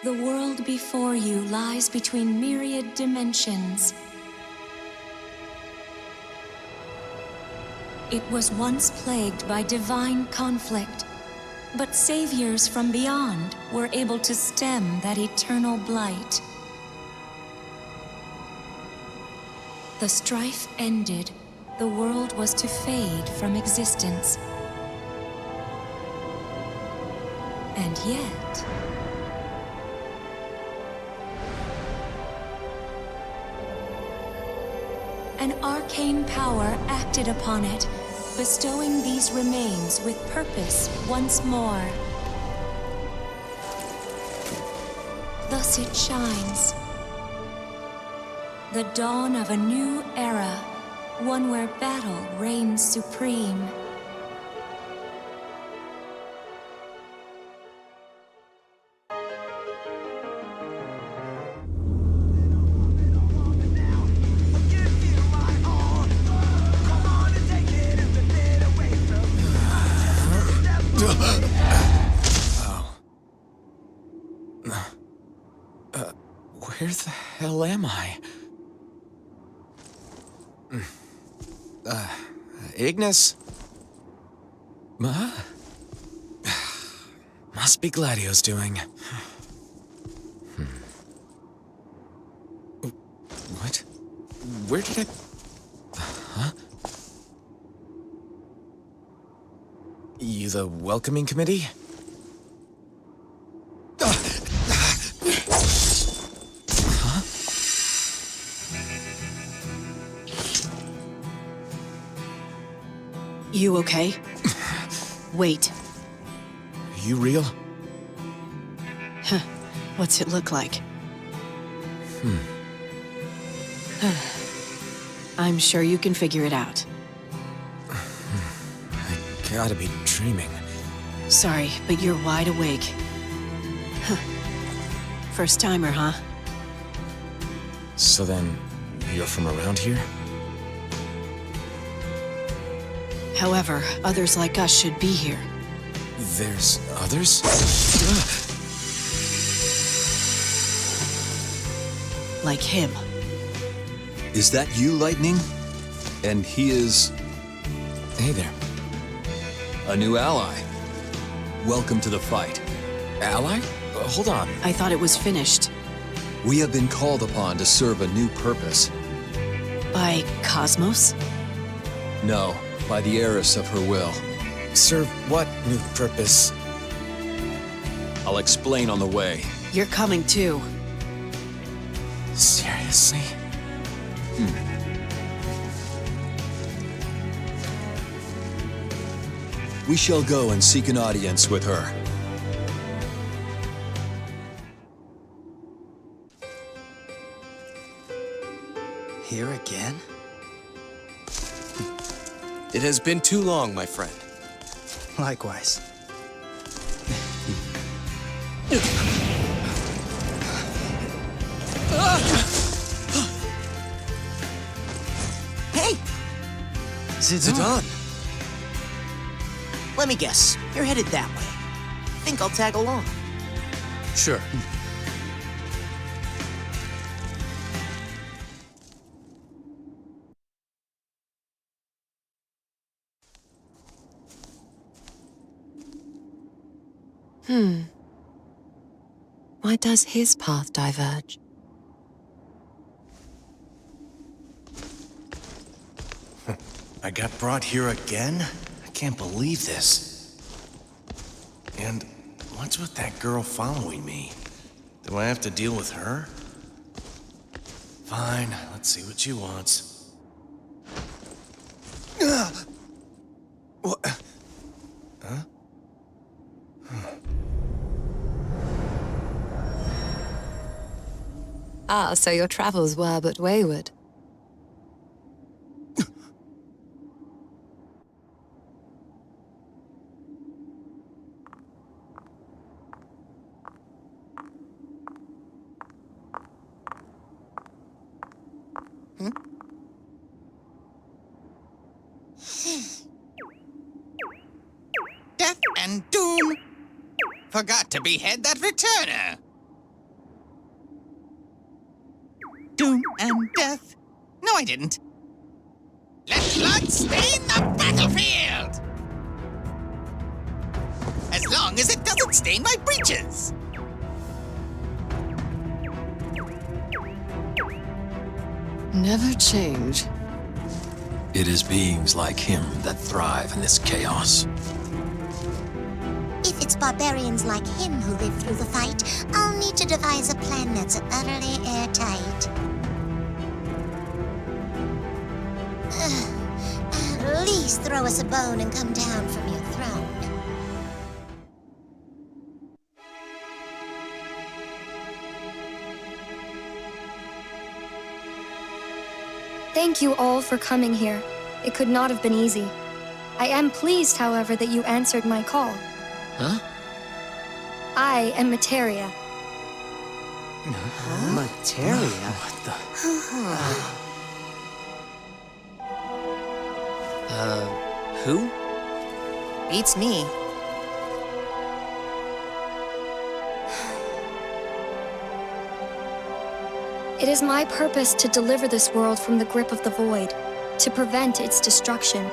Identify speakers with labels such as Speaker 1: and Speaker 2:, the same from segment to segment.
Speaker 1: The world before you lies between myriad dimensions. It was once plagued by divine conflict, but saviors from beyond were able to stem that eternal blight. The strife ended, the world was to fade from existence. And yet... an arcane power acted upon it, bestowing these remains with purpose once more. Thus it shines. The dawn of a new era, one where battle reigns supreme.
Speaker 2: Where the hell am I? Ignis? Must be Gladio's doing. What? Where did I... Huh? You the welcoming committee?
Speaker 3: You okay? Wait.
Speaker 2: You real?
Speaker 3: Huh. What's it look like? I'm sure you can figure it out.
Speaker 2: I gotta be dreaming.
Speaker 3: Sorry, but you're wide awake. Huh. First timer, huh?
Speaker 2: So then, you're from around here?
Speaker 3: However, others like us should be here.
Speaker 2: There's others?
Speaker 3: Like him.
Speaker 4: Is that you, Lightning? And he is...
Speaker 2: Hey there.
Speaker 4: a new ally. Welcome to the fight.
Speaker 2: Ally? Hold on.
Speaker 3: I thought it was finished.
Speaker 4: We have been called upon to serve a new purpose.
Speaker 3: By Cosmos?
Speaker 4: No, by the heiress of her will.
Speaker 2: Serve what new purpose?
Speaker 4: I'll explain on the way.
Speaker 3: You're coming too.
Speaker 2: Seriously?
Speaker 4: We shall go and seek an audience with her.
Speaker 5: Here again? It has been too long, my friend.
Speaker 6: Likewise.
Speaker 7: Hey!
Speaker 5: Zidane!
Speaker 7: Let me guess. You're headed that way. Think I'll tag along.
Speaker 5: Sure.
Speaker 8: Why does his path diverge?
Speaker 6: I got brought here again? I can't believe this. And what's with that girl following me? Do I have to deal with her? Fine, let's see what she wants. What? Huh?
Speaker 8: Ah, so your travels were but wayward.
Speaker 9: Death and doom! Forgot to behead that returner!
Speaker 7: doom and death. No, I didn't. Let blood stain the battlefield! As long as it doesn't stain my breeches!
Speaker 3: Never change.
Speaker 4: It is beings like him that thrive in this chaos.
Speaker 9: If it's barbarians like him who live through the fight, I'll need to devise a plan that's utterly airtight. At least throw us a bone and come down from your throne.
Speaker 10: Thank you all for coming here. It could not have been easy. I am pleased, however, that you answered my call.
Speaker 5: Huh?
Speaker 10: I am Materia.
Speaker 5: Materia? What the? Who?
Speaker 7: Beats me.
Speaker 10: It is my purpose to deliver this world from the grip of the void, to prevent its destruction.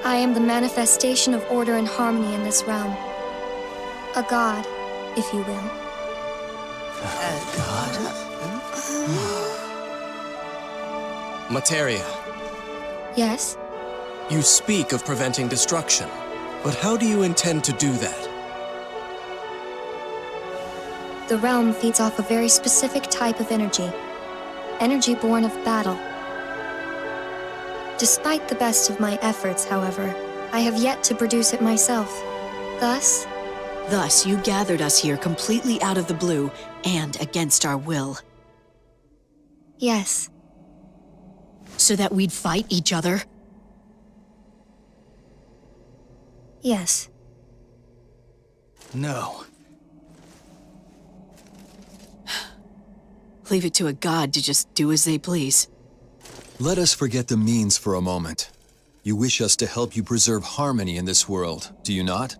Speaker 10: I am the manifestation of order and harmony in this realm. A god, if you will.
Speaker 5: Materia,
Speaker 10: Yes?
Speaker 5: you speak of preventing destruction, but how do you intend to do that?
Speaker 10: The realm feeds off a very specific type of energy. Energy born of battle. Despite the best of my efforts, however, I have yet to produce it myself. Thus,
Speaker 3: Thus, you gathered us here completely out of the blue and against our will.
Speaker 10: yes.
Speaker 3: So that we'd fight each other?
Speaker 10: Yes.
Speaker 5: No.
Speaker 3: Leave it to a god to just do as they please.
Speaker 4: Let us forget the means for a moment. You wish us to help you preserve harmony in this world, do you not?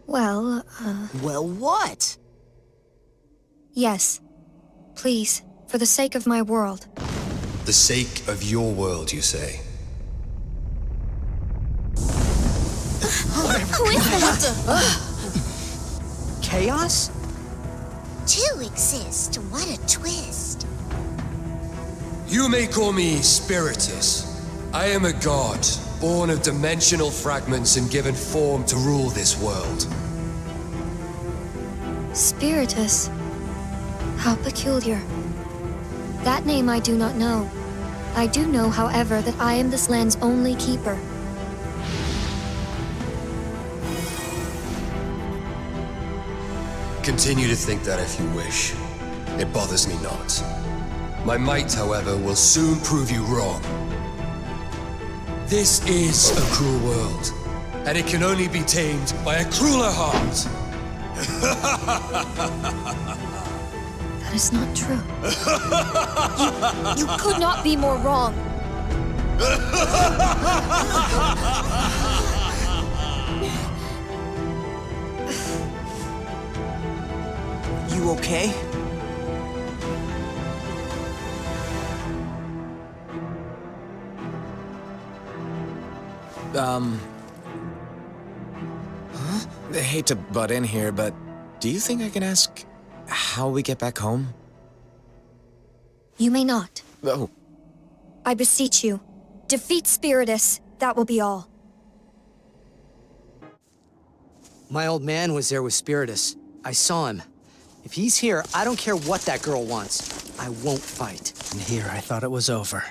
Speaker 10: Well,
Speaker 7: Well, what?
Speaker 10: yes. Please, for the sake of my world.
Speaker 11: The sake of your world, you say?
Speaker 9: Who is that?
Speaker 5: Chaos?
Speaker 9: Two exist. What a twist.
Speaker 11: You may call me Spiritus. I am a god, born of dimensional fragments and given form to rule this world.
Speaker 10: Spiritus. How peculiar. That name I do not know. I do know, however, that I am this land's only keeper.
Speaker 11: Continue to think that if you wish. It bothers me not. My might, however, will soon prove you wrong. This is a cruel world, and it can only be tamed by a crueler heart.
Speaker 10: That is not true. You could not be more wrong.
Speaker 7: You okay?
Speaker 2: I hate to butt in here, but do you think I can ask how we get back home?
Speaker 10: You may not.
Speaker 2: Oh,
Speaker 10: I beseech you. Defeat Spiritus. That will be all.
Speaker 12: My old man was there with Spiritus. I saw him. If he's here, I don't care what that girl wants. I won't fight.
Speaker 5: And here I thought it was over.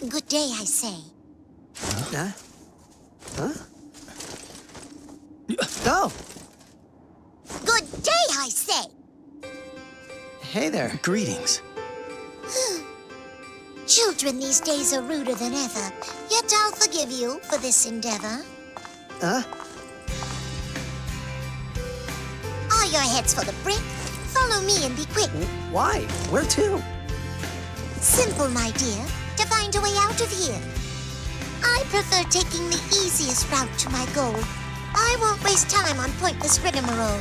Speaker 9: Good day, I say.
Speaker 12: Huh? Huh? Oh!
Speaker 9: Good day, I say.
Speaker 12: Hey there.
Speaker 5: Greetings.
Speaker 9: Children these days are ruder than ever, yet I'll forgive you for this endeavor.
Speaker 12: Huh?
Speaker 9: All your heads for the brick. Follow me and be quick.
Speaker 12: Why? Where to?
Speaker 9: Simple, my dear, to find a way out of here. I prefer taking the easiest route to my goal. I won't waste time on pointless rigmarole.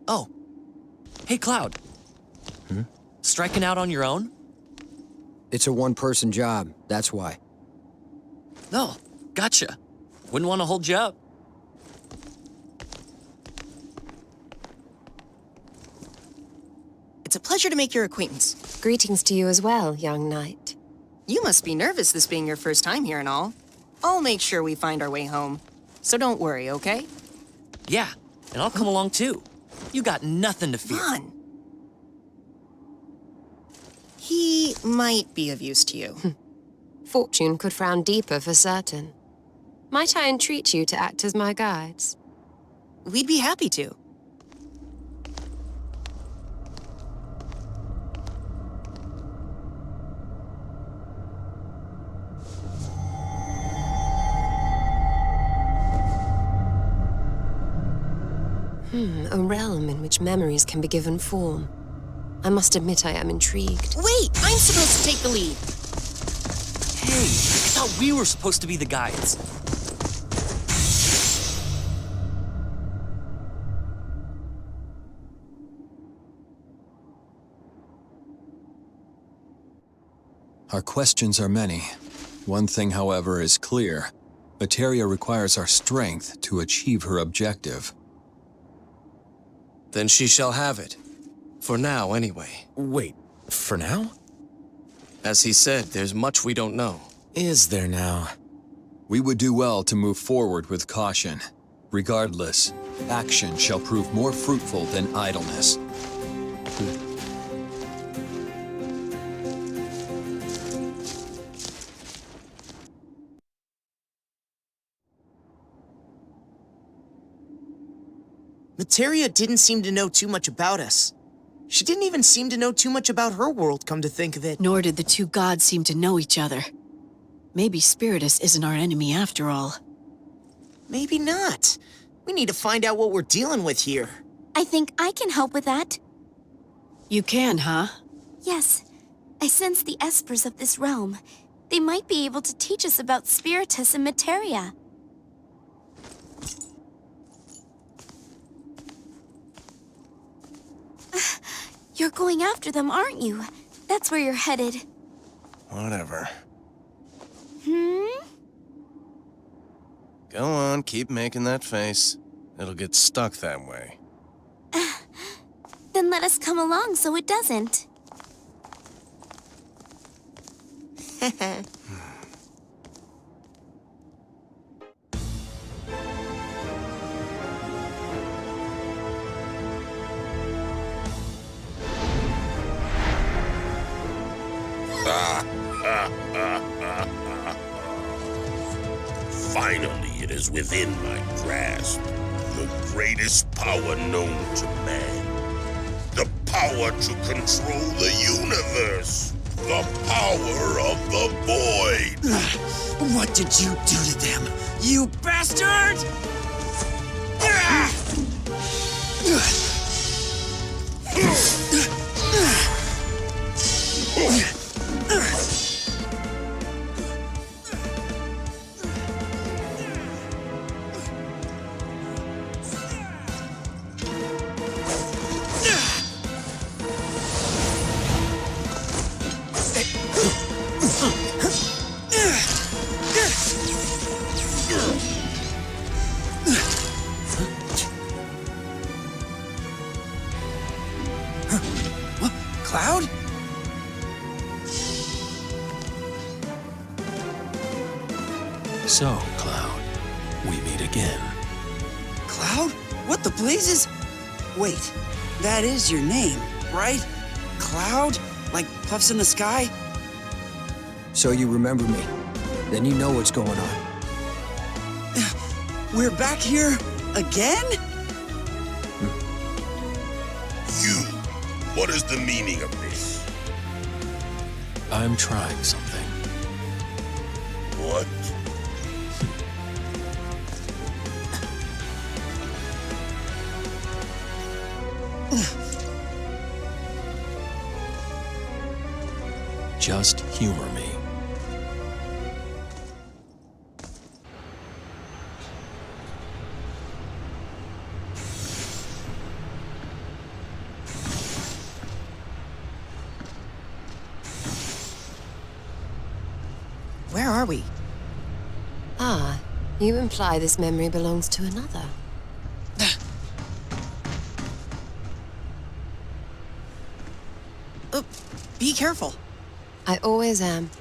Speaker 13: Oh. Hey, Cloud. Striking out on your own?
Speaker 14: It's a one-person job, that's why.
Speaker 13: Oh, gotcha. Wouldn't want to hold you up.
Speaker 15: It's a pleasure to make your acquaintance.
Speaker 8: Greetings to you as well, young knight.
Speaker 15: You must be nervous, this being your first time here and all. I'll make sure we find our way home. So don't worry, okay?
Speaker 13: Yeah, and I'll come along too. You got nothing to fear.
Speaker 15: Come on. He might be of use to you.
Speaker 8: Fortune could frown deeper for certain. Might I entreat you to act as my guides?
Speaker 15: We'd be happy to.
Speaker 8: A realm in which memories can be given form. I must admit I am intrigued.
Speaker 15: Wait! I'm supposed to take the lead!
Speaker 13: Hey, I thought we were supposed to be the guides.
Speaker 4: Our questions are many. One thing, however, is clear. Materia requires our strength to achieve her objective.
Speaker 5: Then she shall have it. For now, anyway.
Speaker 2: Wait, for now?
Speaker 5: As he said, there's much we don't know.
Speaker 2: Is there now?
Speaker 4: We would do well to move forward with caution. Regardless, action shall prove more fruitful than idleness.
Speaker 16: Materia didn't seem to know too much about us. She didn't even seem to know too much about her world, come to think of it.
Speaker 3: Nor did the two gods seem to know each other. Maybe Spiritus isn't our enemy after all.
Speaker 16: Maybe not. We need to find out what we're dealing with here.
Speaker 9: I think I can help with that.
Speaker 3: You can, huh?
Speaker 9: Yes. I sense the espers of this realm. They might be able to teach us about Spiritus and Materia. You're going after them, aren't you? That's where you're headed.
Speaker 6: Whatever.
Speaker 9: Go
Speaker 6: on, keep making that face. It'll get stuck that way.
Speaker 9: Then let us come along so it doesn't.
Speaker 17: Finally, it is within my grasp. The greatest power known to man. The power to control the universe. The power of the void.
Speaker 18: What did you do to them, you bastard?
Speaker 16: Cloud?
Speaker 4: So, Cloud, we meet again.
Speaker 18: Cloud? What the blazes? Wait, that is your name, right? Cloud? Like puffs in the sky?
Speaker 14: So you remember me. Then you know what's going on.
Speaker 18: We're back here again?
Speaker 17: You. What is the meaning of this?
Speaker 4: I'm trying something.
Speaker 17: What?
Speaker 4: Just humor me.
Speaker 15: Where are we?
Speaker 8: Ah, you imply this memory belongs to another.
Speaker 15: Be careful.
Speaker 8: I always am.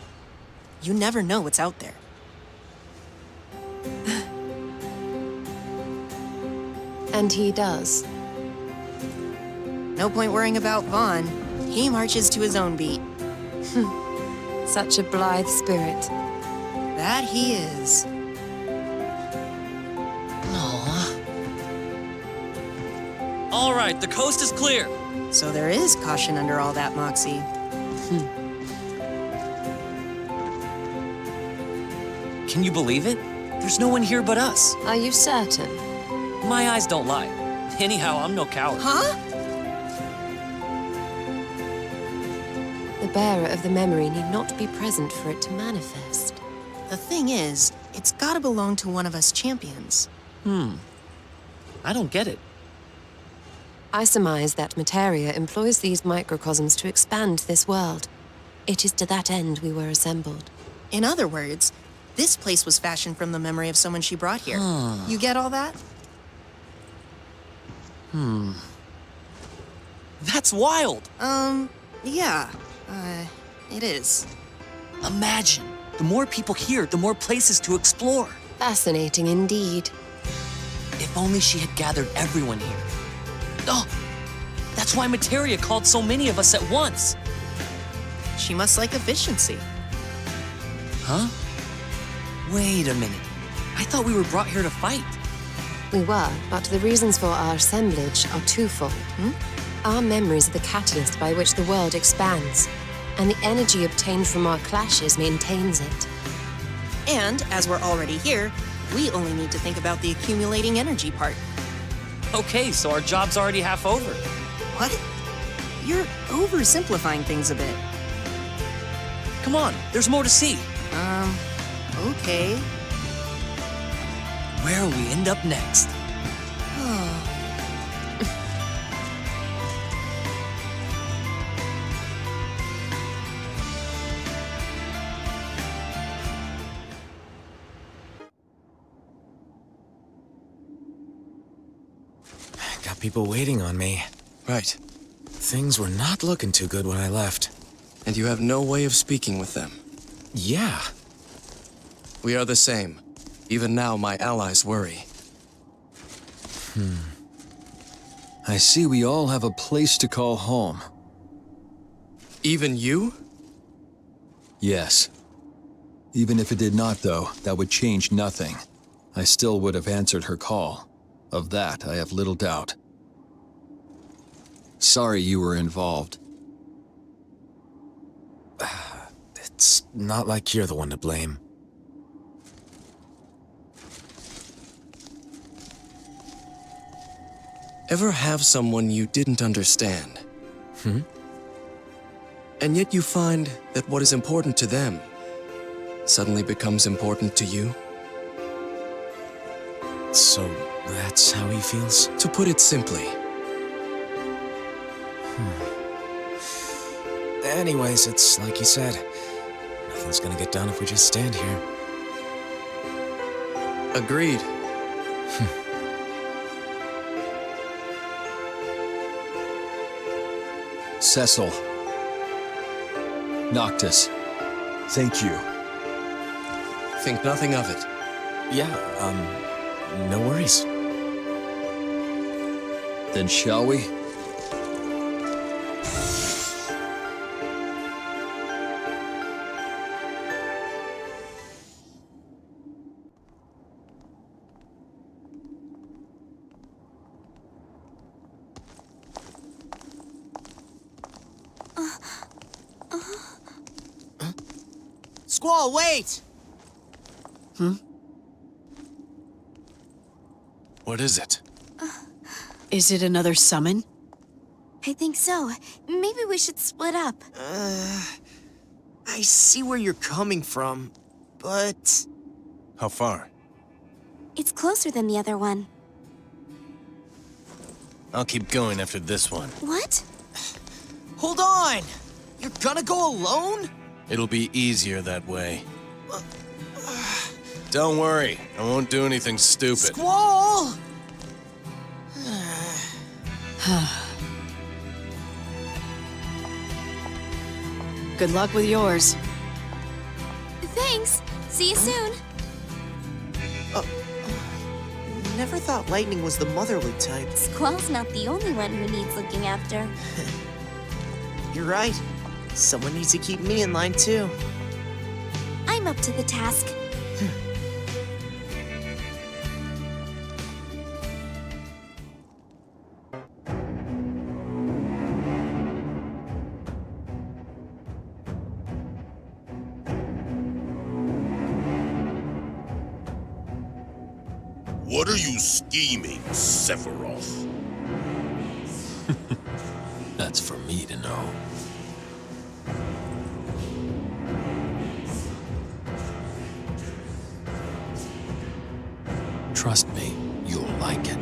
Speaker 15: You never know what's out there.
Speaker 8: And he does.
Speaker 15: No point worrying about Vaughn. He marches to his own beat.
Speaker 8: Such a blithe spirit.
Speaker 15: That he is.
Speaker 13: All right, the coast is clear.
Speaker 15: So there is caution under all that moxie.
Speaker 13: Can you believe it? There's no one here but us.
Speaker 8: Are you certain?
Speaker 13: My eyes don't lie. Anyhow, I'm no coward.
Speaker 15: Huh?
Speaker 8: The bearer of the memory need not be present for it to manifest.
Speaker 15: The thing is, it's gotta belong to one of us champions.
Speaker 13: I don't get it.
Speaker 8: I surmise that Materia employs these microcosms to expand this world. It is to that end we were assembled.
Speaker 15: In other words, this place was fashioned from the memory of someone she brought here. You get all that?
Speaker 13: That's wild.
Speaker 15: Yeah. It is.
Speaker 13: Imagine, the more people here, the more places to explore.
Speaker 8: Fascinating indeed.
Speaker 13: If only she had gathered everyone here. Oh, that's why Materia called so many of us at once.
Speaker 15: She must like efficiency.
Speaker 13: Huh? Wait a minute. I thought we were brought here to fight.
Speaker 8: We were, but the reasons for our assemblage are twofold. Our memories are the catalyst by which the world expands, and the energy obtained from our clashes maintains it.
Speaker 15: And, as we're already here, we only need to think about the accumulating energy part.
Speaker 13: Okay, so our job's already half over.
Speaker 15: What? You're oversimplifying things a bit.
Speaker 13: Come on, there's more to see.
Speaker 15: Okay.
Speaker 13: Where'll we end up next?
Speaker 2: Got people waiting on me.
Speaker 5: Right.
Speaker 2: Things were not looking too good when I left.
Speaker 5: And you have no way of speaking with them.
Speaker 2: Yeah.
Speaker 5: We are the same. Even now, my allies worry.
Speaker 4: I see we all have a place to call home.
Speaker 5: Even you?
Speaker 4: Yes. Even if it did not, though, that would change nothing. I still would have answered her call. Of that, I have little doubt. Sorry you were involved.
Speaker 2: It's not like you're the one to blame.
Speaker 5: Ever have someone you didn't understand? And yet you find that what is important to them suddenly becomes important to you?
Speaker 2: So that's how he feels?
Speaker 5: To put it simply.
Speaker 2: Anyways, it's like you said. Nothing's gonna get done if we just stand here.
Speaker 5: Agreed.
Speaker 4: Cecil. Noctis. Thank you.
Speaker 5: Think nothing of it.
Speaker 2: Yeah, no worries.
Speaker 4: Then shall we?
Speaker 16: Squall, wait!
Speaker 6: What is it?
Speaker 3: Is it another summon?
Speaker 9: I think so. Maybe we should split up.
Speaker 16: I see where you're coming from, but...
Speaker 6: How far?
Speaker 9: It's closer than the other one.
Speaker 6: I'll keep going after this one.
Speaker 9: What?
Speaker 16: Hold on! You're gonna go alone?
Speaker 6: It'll be easier that way. Don't worry, I won't do anything stupid.
Speaker 16: Squall!
Speaker 3: Good luck with yours.
Speaker 9: Thanks. See you soon.
Speaker 16: Never thought Lightning was the motherly type.
Speaker 9: Squall's not the only one who needs looking after.
Speaker 16: You're right. Someone needs to keep me in line, too.
Speaker 9: I'm up to the task.
Speaker 17: What are you scheming, Sephiroth?
Speaker 4: That's for me to know. Trust me, you'll like it.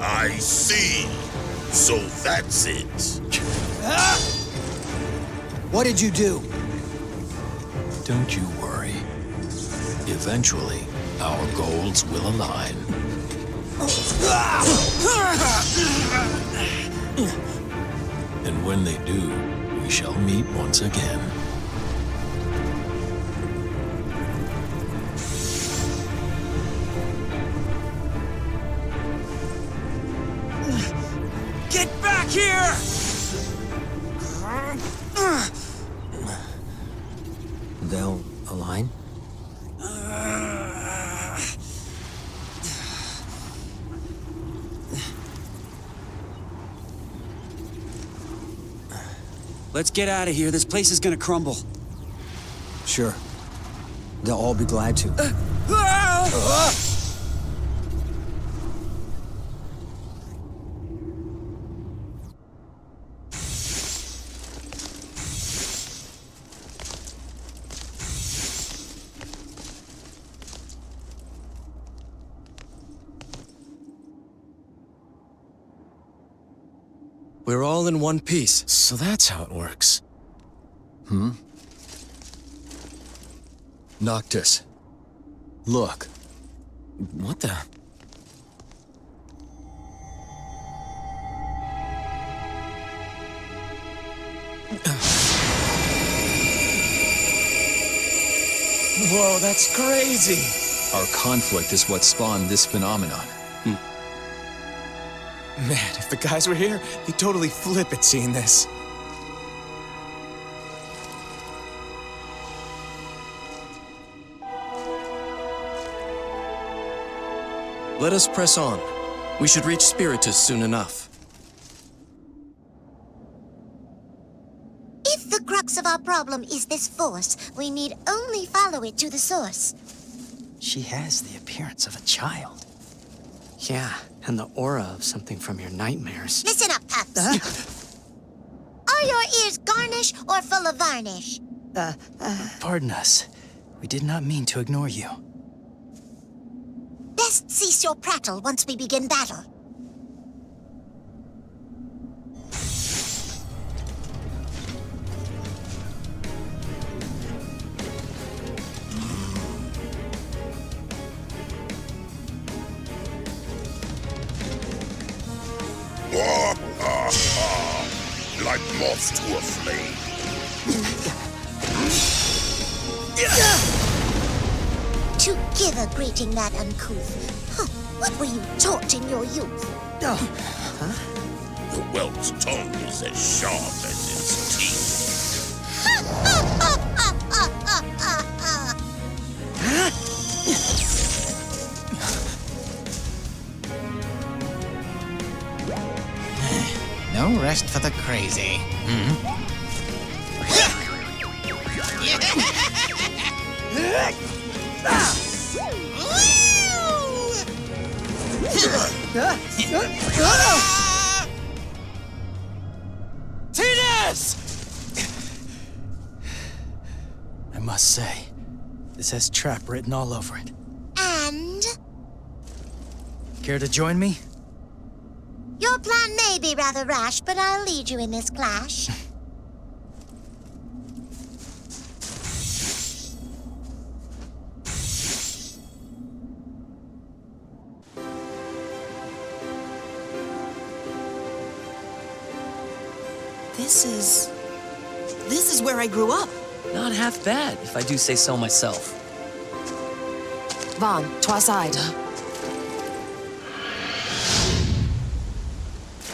Speaker 17: I see. So that's it.
Speaker 14: What did you do?
Speaker 4: Don't you worry. Eventually, our goals will align. And when they do, we shall meet once again.
Speaker 16: Get back here!
Speaker 14: They'll align?
Speaker 18: Let's get out of here. This place is gonna crumble.
Speaker 14: Sure. They'll all be glad to.
Speaker 5: We're all in one piece.
Speaker 2: So that's how it works.
Speaker 4: Noctis. Look.
Speaker 2: What the? Whoa, that's crazy!
Speaker 4: Our conflict is what spawned this phenomenon.
Speaker 2: Man, if the guys were here, they'd totally flip at seeing this.
Speaker 5: Let us press on. We should reach Spiritus soon enough.
Speaker 9: If the crux of our problem is this force, we need only follow it to the source.
Speaker 12: She has the appearance of a child. Yeah, and the aura of something from your nightmares.
Speaker 9: Listen up, Pups. Are your ears garnish or full of varnish?
Speaker 12: Pardon us. We did not mean to ignore you.
Speaker 9: Best cease your prattle once we begin battle.
Speaker 17: Like moths to a flame.
Speaker 9: To give a greeting that uncouth. Huh, what were you taught in your youth?
Speaker 17: The whelp's tongue is as sharp as its teeth.
Speaker 7: No rest for the crazy.
Speaker 9: Yeah!
Speaker 12: Tidus! I must say, this has trap written all over it.
Speaker 9: And?
Speaker 12: Care to join me?
Speaker 9: Your plan may be rather rash, but I'll lead you in this clash.
Speaker 16: This is where I grew up.
Speaker 13: Not half bad, if I do say so myself.
Speaker 8: Vaughn, to our side.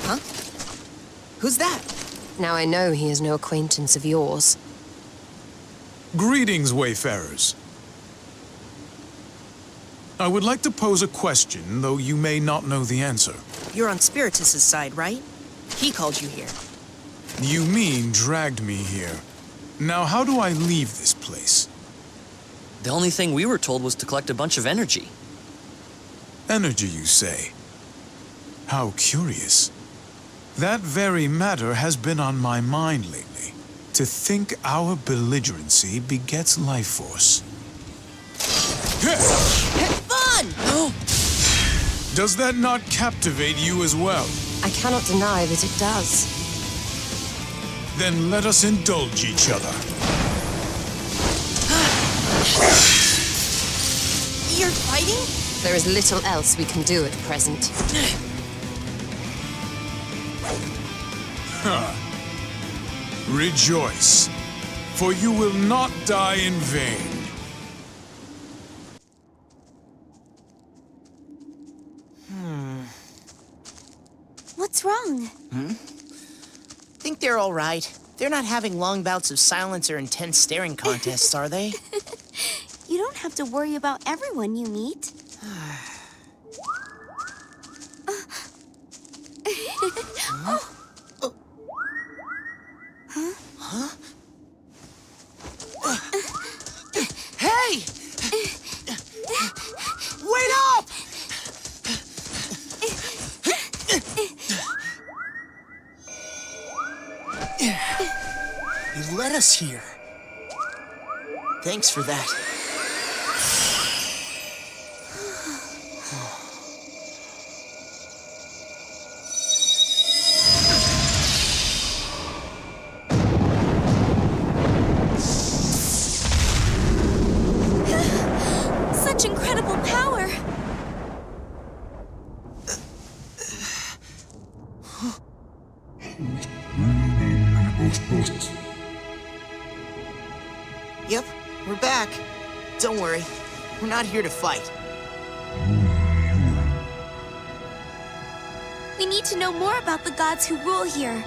Speaker 16: Huh? Who's that?
Speaker 8: Now I know he is no acquaintance of yours.
Speaker 19: Greetings, wayfarers. I would like to pose a question, though you may not know the answer.
Speaker 16: You're on Spiritus's side, right? He called you here.
Speaker 19: You mean dragged me here. Now, how do I leave this place?
Speaker 13: The only thing we were told was to collect a bunch of energy.
Speaker 19: Energy, you say? How curious. That very matter has been on my mind lately. To think our belligerency begets life force.
Speaker 16: Vaughn!
Speaker 19: No! Does that not captivate you as well?
Speaker 8: I cannot deny that it does.
Speaker 19: Then let us indulge each other.
Speaker 16: You're fighting?
Speaker 8: There is little else we can do at present.
Speaker 19: Rejoice, for you will not die in vain.
Speaker 9: What's wrong?
Speaker 16: Think they're all right. They're not having long bouts of silence or intense staring contests, are they?
Speaker 9: You don't have to worry about everyone you meet.
Speaker 16: Huh? Hey! Wait up! You led us here. Thanks for that.
Speaker 9: Such incredible power!
Speaker 16: Yep, we're back. Don't worry, we're not here to fight.
Speaker 9: We need to know more about the gods who rule here.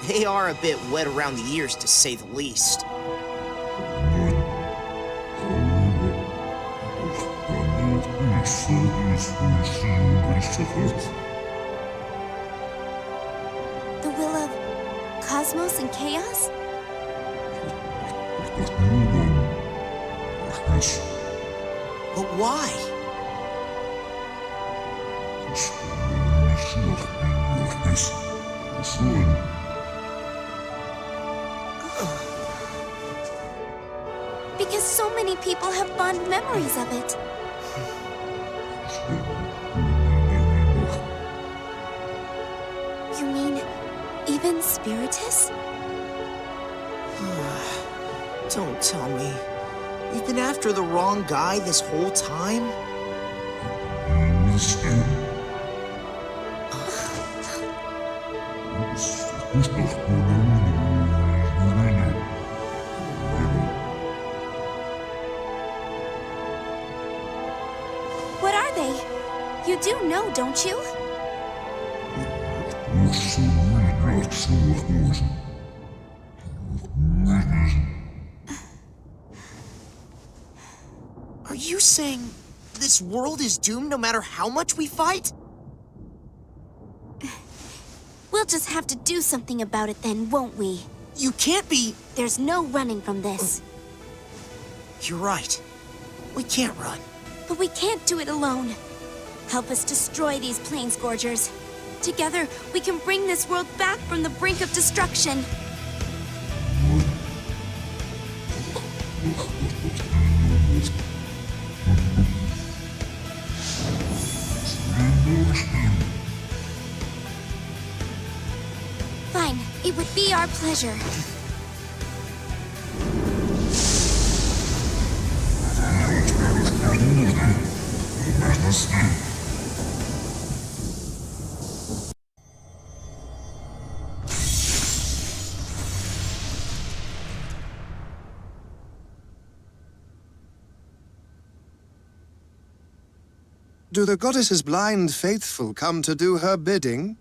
Speaker 16: They are a bit wet around the ears, to say the least.
Speaker 9: The will of cosmos and chaos?
Speaker 16: But why?
Speaker 9: Because so many people have fond memories of it. You mean, even Spiritus?
Speaker 16: Don't tell me. You've been after the wrong guy this whole time?
Speaker 9: What are they? You do know, don't you?
Speaker 16: Are you saying this world is doomed no matter how much we fight?
Speaker 9: We'll just have to do something about it then, won't we?
Speaker 16: You can't be...
Speaker 9: There's no running from this.
Speaker 16: You're right. We can't run.
Speaker 20: But we can't do it alone. Help us destroy these Planescourgers. Together, we can bring this world back from the brink of destruction. Fine, it would be our pleasure.
Speaker 21: Do the goddess's blind faithful come to do her bidding?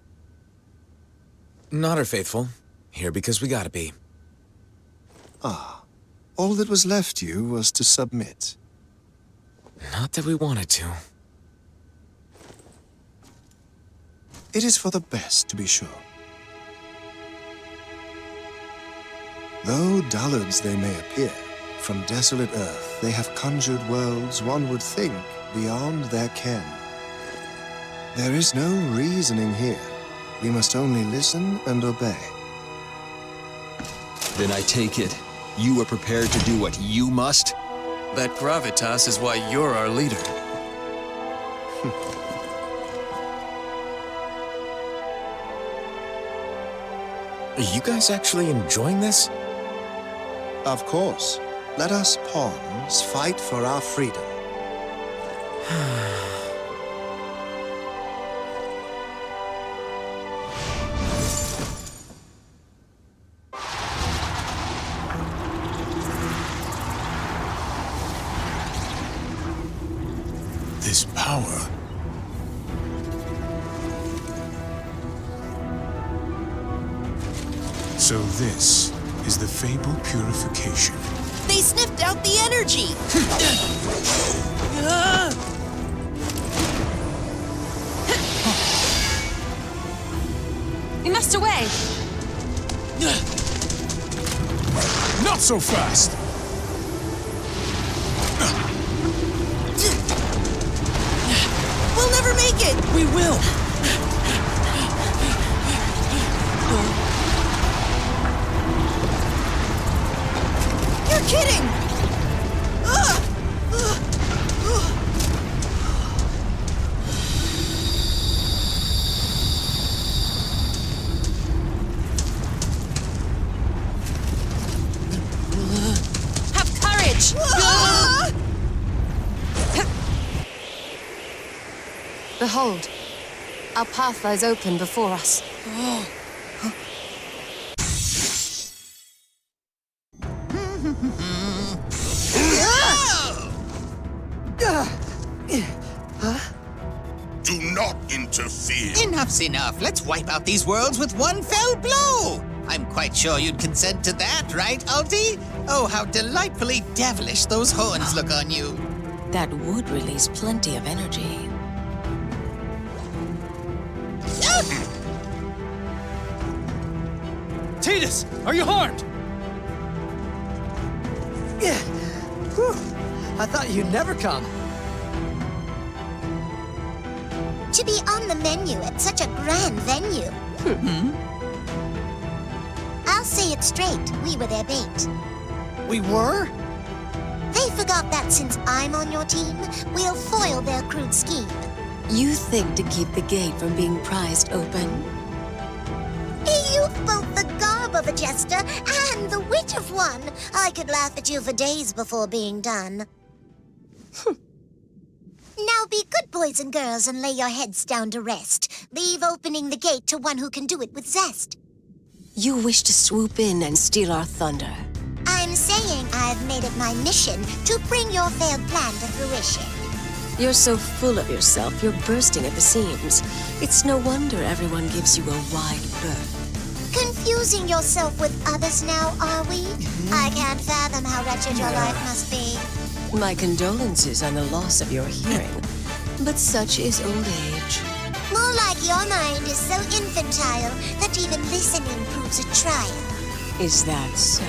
Speaker 2: Not her faithful. Here because we gotta be.
Speaker 21: Ah, all that was left you was to submit.
Speaker 2: Not that we wanted to.
Speaker 21: It is for the best, to be sure. Though dullards they may appear, from desolate earth they have conjured worlds one would think beyond their ken. There is no reasoning here. We must only listen and obey.
Speaker 4: Then I take it, you are prepared to do what you must?
Speaker 5: That gravitas is why you're our leader.
Speaker 2: Are you guys actually enjoying this?
Speaker 21: Of course. Let us pawns fight for our freedom.
Speaker 19: This power. So this is the Fable Purification.
Speaker 16: They sniffed out the energy!
Speaker 3: We must away!
Speaker 19: Not so fast!
Speaker 16: We'll never make it!
Speaker 5: We will!
Speaker 16: You're kidding!
Speaker 3: Have courage!
Speaker 8: Behold, our path lies open before us.
Speaker 17: Do not interfere.
Speaker 7: Enough's enough. Let's wipe out these worlds with one fell blow. I'm quite sure you'd consent to that, right, Alti? Oh, how delightfully devilish those horns look on you.
Speaker 15: That would release plenty of energy.
Speaker 12: Tidus, are you harmed? Yeah. Whew. I thought you'd never come.
Speaker 9: To be on the menu at such a grand venue. I'll say it straight, we were their bait.
Speaker 12: We were?
Speaker 9: They forgot that since I'm on your team, we'll foil their crude scheme.
Speaker 15: You think to keep the gate from being prized open?
Speaker 9: You've both the garb of a jester and the wit of one. I could laugh at you for days before being done. Now be good boys and girls and lay your heads down to rest. Leave opening the gate to one who can do it with zest.
Speaker 15: You wish to swoop in and steal our thunder.
Speaker 9: I'm saying I've made it my mission to bring your failed plan to fruition.
Speaker 15: You're so full of yourself, you're bursting at the seams. It's no wonder everyone gives you a wide berth.
Speaker 9: Confusing yourself with others now, are we? I can't fathom how wretched your life must be.
Speaker 15: My condolences on the loss of your hearing, but such is old age.
Speaker 9: More like your mind is so infantile that even listening proves a trial.
Speaker 15: Is that so?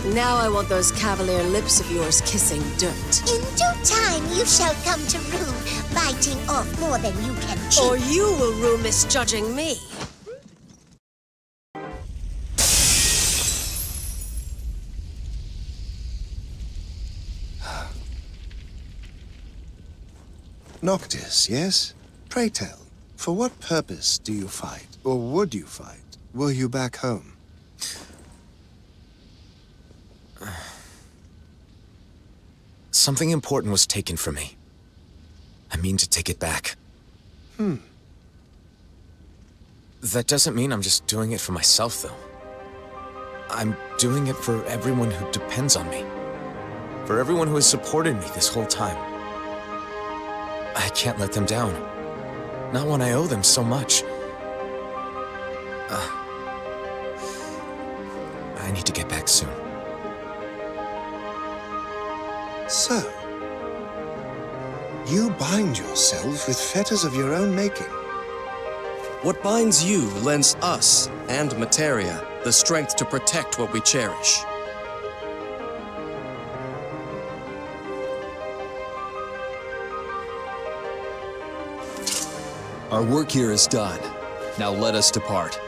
Speaker 3: Now I want those cavalier lips of yours kissing dirt.
Speaker 9: In due time, you shall come to rue, biting off more than you can chew.
Speaker 3: Or you will rue misjudging me.
Speaker 21: Noctis, yes? Pray tell, for what purpose do you fight, or would you fight, were you back home?
Speaker 2: Something important was taken from me. I mean to take it back. That doesn't mean I'm just doing it for myself, though. I'm doing it for everyone who depends on me. For everyone who has supported me this whole time. I can't let them down. Not when I owe them so much. I need to get back soon.
Speaker 21: So, you bind yourself with fetters of your own making.
Speaker 5: What binds you lends us and Materia the strength to protect what we cherish.
Speaker 4: Our work here is done. Now let us depart.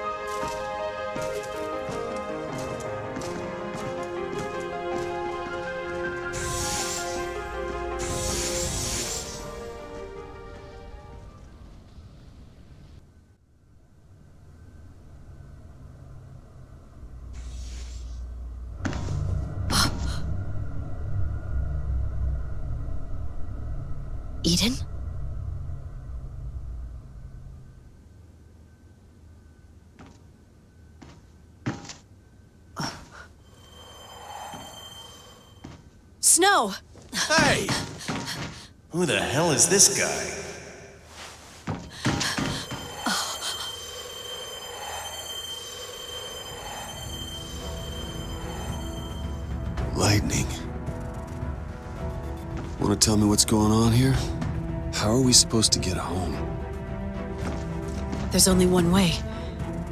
Speaker 3: Eden? Snow!
Speaker 6: Hey! Who the hell is this guy?
Speaker 1: Lightning. Want to tell me what's going on here? How are we supposed to get home?
Speaker 3: There's only one way.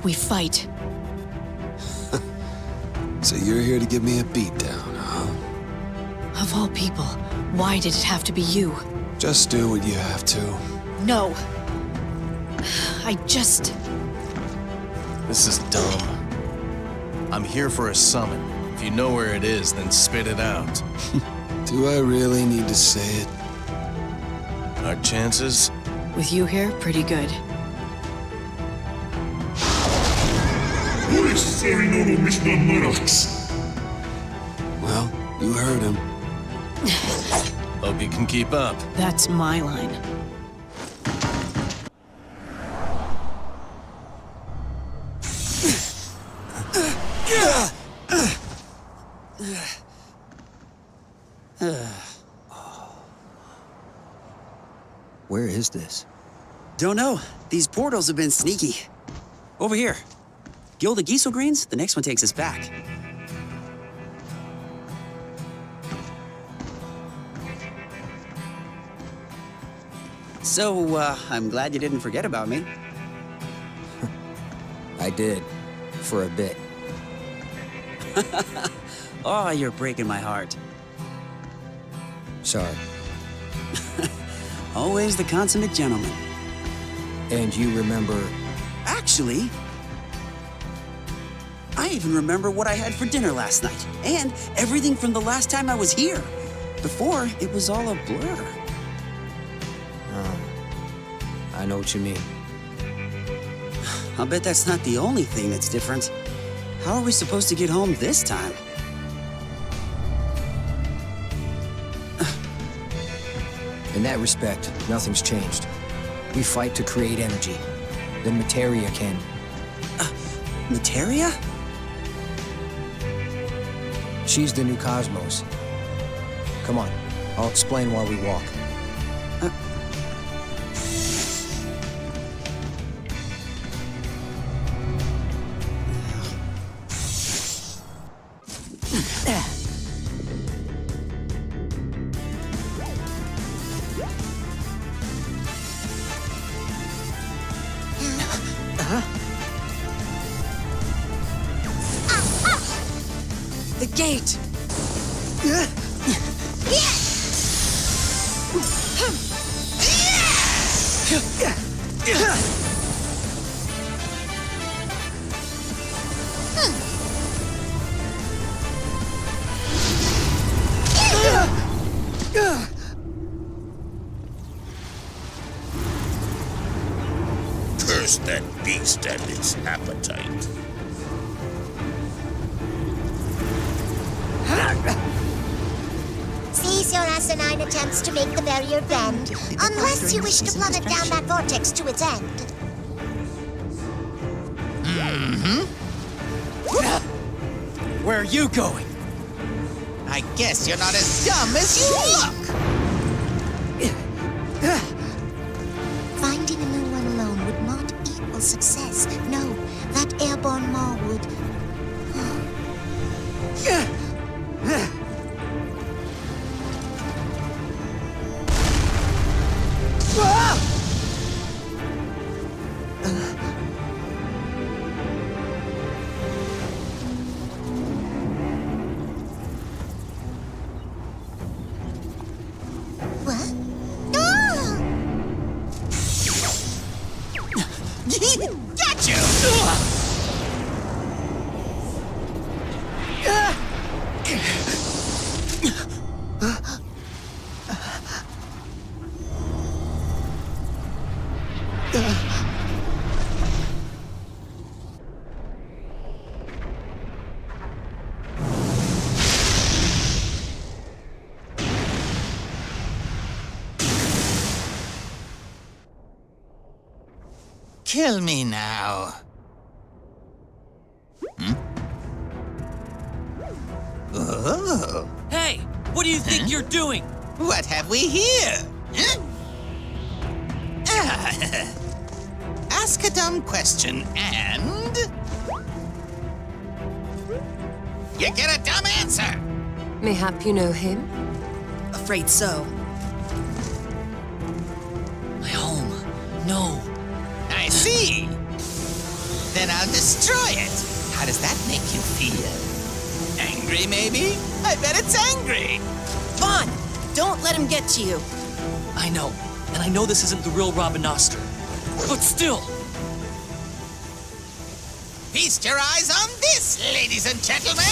Speaker 3: We fight.
Speaker 1: So you're here to give me a beatdown, huh?
Speaker 3: Of all people, why did it have to be you?
Speaker 1: Just do what you have to.
Speaker 3: No. I just...
Speaker 6: This is dumb. I'm here for a summon. If you know where it is, then spit it out.
Speaker 1: Do I really need to say it?
Speaker 6: Our chances?
Speaker 3: With you here, pretty good.
Speaker 1: Well, you heard him.
Speaker 6: Hope you can keep up.
Speaker 3: That's my line.
Speaker 14: Where is this?
Speaker 18: Don't know. These portals have been sneaky. Over here. Gill the Giesel Greens, the next one takes us back. So, I'm glad you didn't forget about me.
Speaker 14: I did. For a bit.
Speaker 18: Oh, you're breaking my heart.
Speaker 14: Sorry.
Speaker 18: Always the consummate gentleman.
Speaker 14: And you remember...
Speaker 18: Actually, I even remember what I had for dinner last night. And everything from the last time I was here. Before, it was all a blur.
Speaker 14: I know what you mean.
Speaker 18: I'll bet that's not the only thing that's different. How are we supposed to get home this time?
Speaker 14: In that respect, nothing's changed. We fight to create energy. Then Materia can...
Speaker 18: Materia?
Speaker 14: She's the new cosmos. Come on, I'll explain while we walk.
Speaker 3: gate!
Speaker 17: Curse that beast and its appetite.
Speaker 9: Cease your asinine attempts to make the barrier bend, unless you wish to plummet down that vortex to its end.
Speaker 12: Where are you going?
Speaker 7: I guess you're not as dumb as you look!
Speaker 9: Finding a new one alone would not equal success. No, that airborne maw would.
Speaker 7: Gotcha! Kill me now. Oh.
Speaker 13: Hey, what do you think you're doing?
Speaker 7: What have we here? Ask a dumb question and... you get a dumb answer!
Speaker 8: Mayhap you know him?
Speaker 3: Afraid so.
Speaker 13: My home. No.
Speaker 7: I see. Then I'll destroy it. How does that make you feel? Angry, maybe? I bet it's angry.
Speaker 15: Vaughn, don't let him get to you.
Speaker 13: I know. And I know this isn't the real Robin Oster. But still!
Speaker 7: Feast your eyes on this, ladies and gentlemen!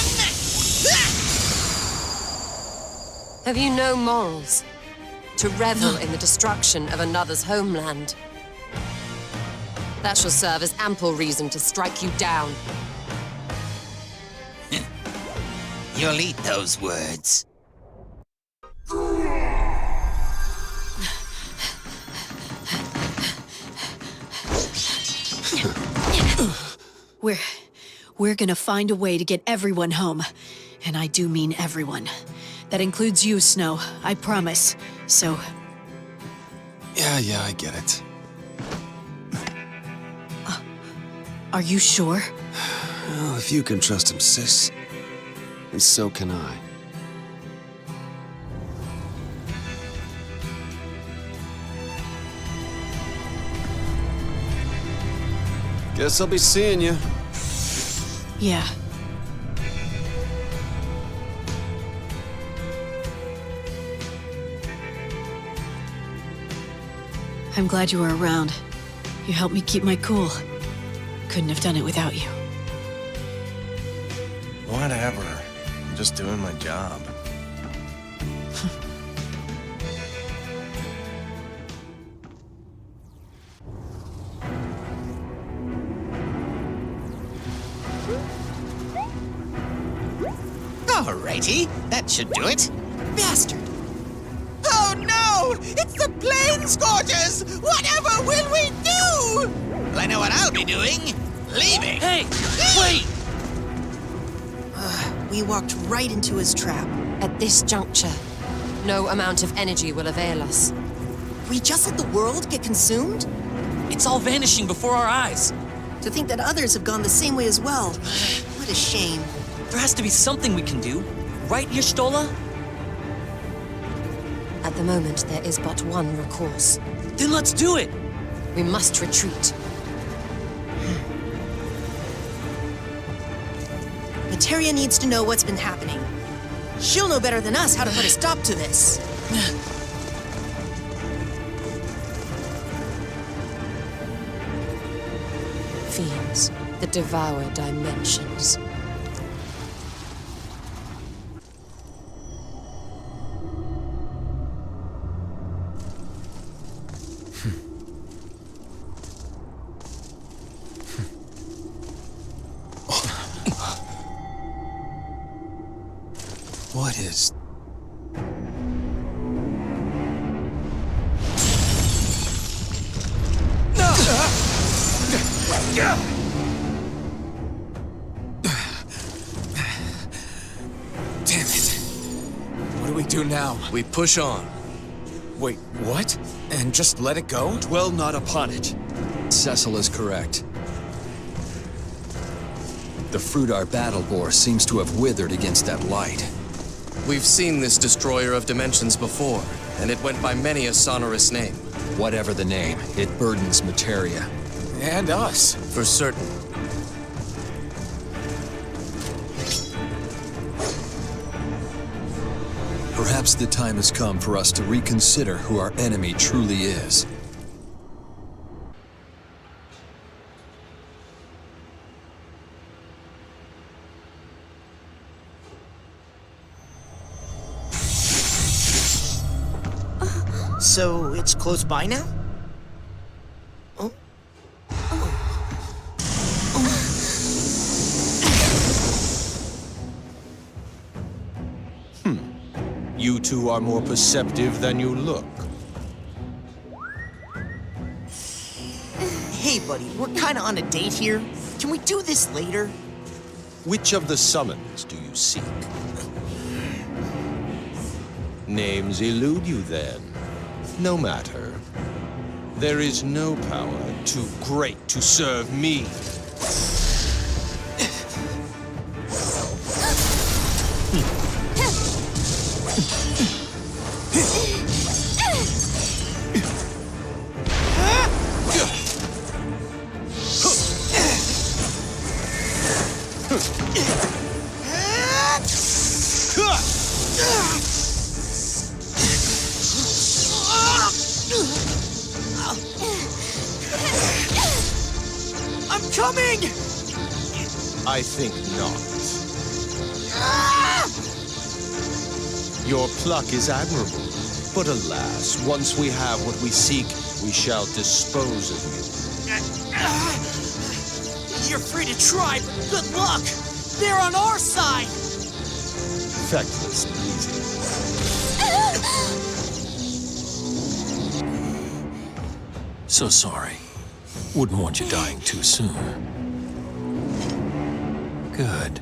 Speaker 8: Have you no morals? To revel in the destruction of another's homeland? That shall serve as ample reason to strike you down.
Speaker 7: You'll eat those words.
Speaker 3: We're gonna find a way to get everyone home. And I do mean everyone. That includes you, Snow, I promise. So...
Speaker 1: Yeah, I get it.
Speaker 3: Are you sure?
Speaker 1: Well, if you can trust him, sis, and so can I. Guess I'll be seeing you.
Speaker 3: Yeah. I'm glad you were around. You helped me keep my cool. Couldn't have done it without you.
Speaker 6: Whatever. I'm just doing my job.
Speaker 7: Alrighty, that should do it. Bastard! Oh no! It's the Planescorchers! Whatever will we do? Well, I know what I'll be doing. Leaving.
Speaker 13: Hey! Wait!
Speaker 15: We walked right into his trap.
Speaker 8: At this juncture, no amount of energy will avail us.
Speaker 15: We just let the world get consumed?
Speaker 13: It's all vanishing before our eyes.
Speaker 15: To think that others have gone the same way as well. What a shame.
Speaker 13: There has to be something we can do. Right, Y'shtola?
Speaker 8: At the moment, there is but one recourse.
Speaker 13: Then let's do it!
Speaker 8: We must retreat.
Speaker 15: But
Speaker 16: Materia needs to know what's been happening. She'll know better than us how to put a stop to this.
Speaker 8: Fiends that devour dimensions.
Speaker 4: What is...
Speaker 2: Damn it. What do we do now?
Speaker 5: We push on.
Speaker 2: Wait, what? And just let it go?
Speaker 4: Dwell not upon it. Cecil is correct. The fruit our battle bore seems to have withered against that light.
Speaker 5: We've seen this destroyer of dimensions before, and it went by many a sonorous name.
Speaker 4: Whatever the name, it burdens Materia.
Speaker 2: And us.
Speaker 5: For certain.
Speaker 4: Perhaps the time has come for us to reconsider who our enemy truly is.
Speaker 16: So, it's close by now?
Speaker 11: You two are more perceptive than you look.
Speaker 16: Hey, buddy, we're kinda on a date here. Can we do this later?
Speaker 11: Which of the summons do you seek? Names elude you then. No matter. There is no power too great to serve me.
Speaker 16: I'm coming!
Speaker 11: I think not. Your pluck is admirable, but alas, once we have what we seek, we shall dispose of you.
Speaker 16: You're free to try, but good luck! They're on our side!
Speaker 11: Feckless bleating.
Speaker 4: So sorry. Wouldn't want you dying too soon. Good.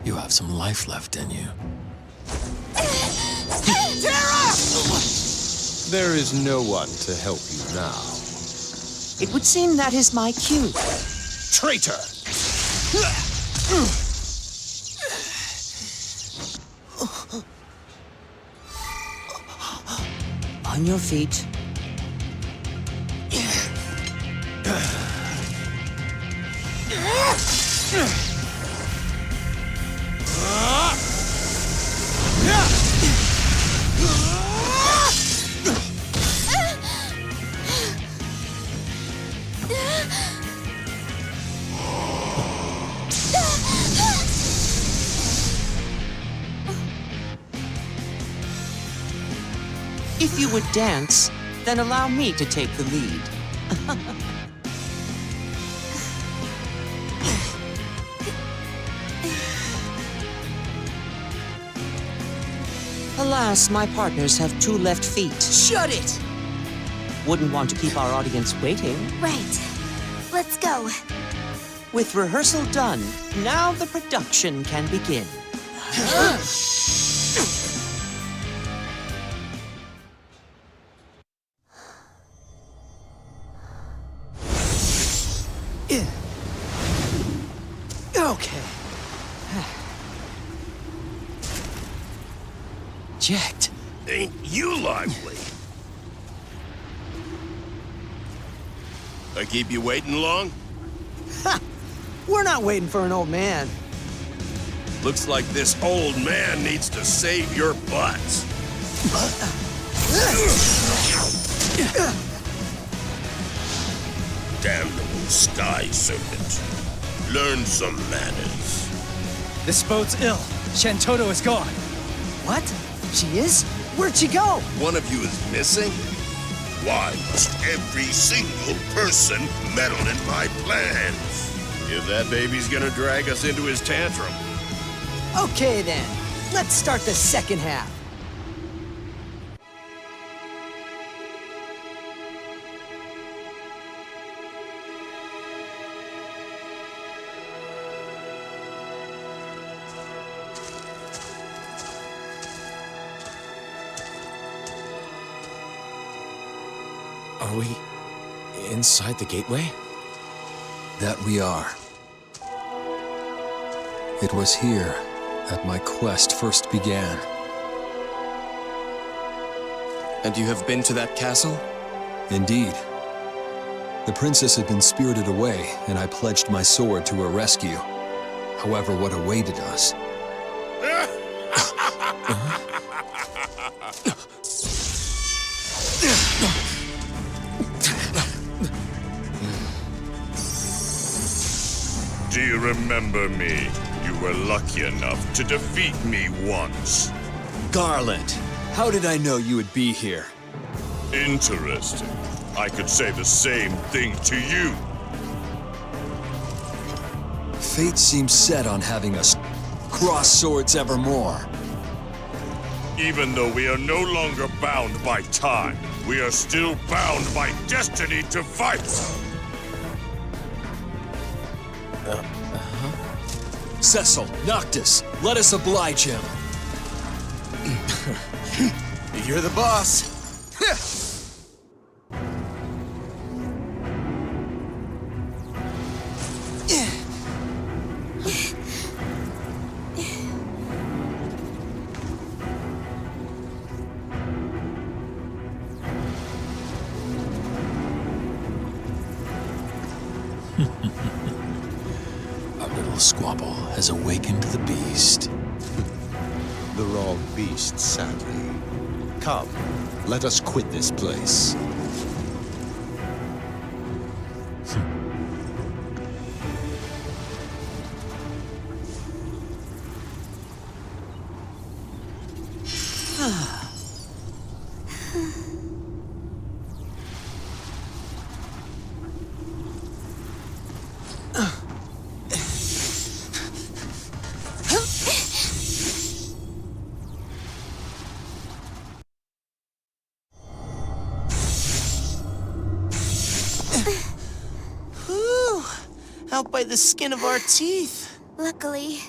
Speaker 4: You have some life left in you.
Speaker 11: There is no one to help you now.
Speaker 16: It would seem that is my cue.
Speaker 11: Traitor!
Speaker 16: On your feet. If you would dance, then allow me to take the lead. Alas, my partners have 2 left feet. Shut it! Wouldn't want to keep our audience waiting.
Speaker 20: Right. Let's go.
Speaker 16: With rehearsal done, now the production can begin. Okay.
Speaker 17: Jacked. Ain't you lively? I keep you waiting long?
Speaker 12: Ha! We're not waiting for an old man.
Speaker 17: Looks like this old man needs to save your butts. Damnable sky serpent. Learn some manners.
Speaker 12: This boat's ill. Shantoto is gone. What? She is? Where'd she go?
Speaker 17: One of you is missing? Why must every single person meddle in my plans? If that baby's gonna drag us into his tantrum.
Speaker 12: Okay then, let's start the second half.
Speaker 2: Are we inside the gateway?
Speaker 4: That we are. It was here that my quest first began.
Speaker 5: And you have been to that castle?
Speaker 4: Indeed. The princess had been spirited away, and I pledged my sword to her rescue. However, what awaited us...
Speaker 17: Do you remember me? You were lucky enough to defeat me once.
Speaker 4: Garland, how did I know you would be here?
Speaker 17: Interesting. I could say the same thing to you.
Speaker 4: Fate seems set on having us cross swords evermore.
Speaker 17: Even though we are no longer bound by time, we are still bound by destiny to fight.
Speaker 4: Cecil, Noctis, let us oblige him.
Speaker 6: You're the boss.
Speaker 4: Our little squabble has awakened the beast.
Speaker 11: The wrong beast, sadly. Come, let us quit this place.
Speaker 16: Whew! Out by the skin of our teeth.
Speaker 20: Luckily.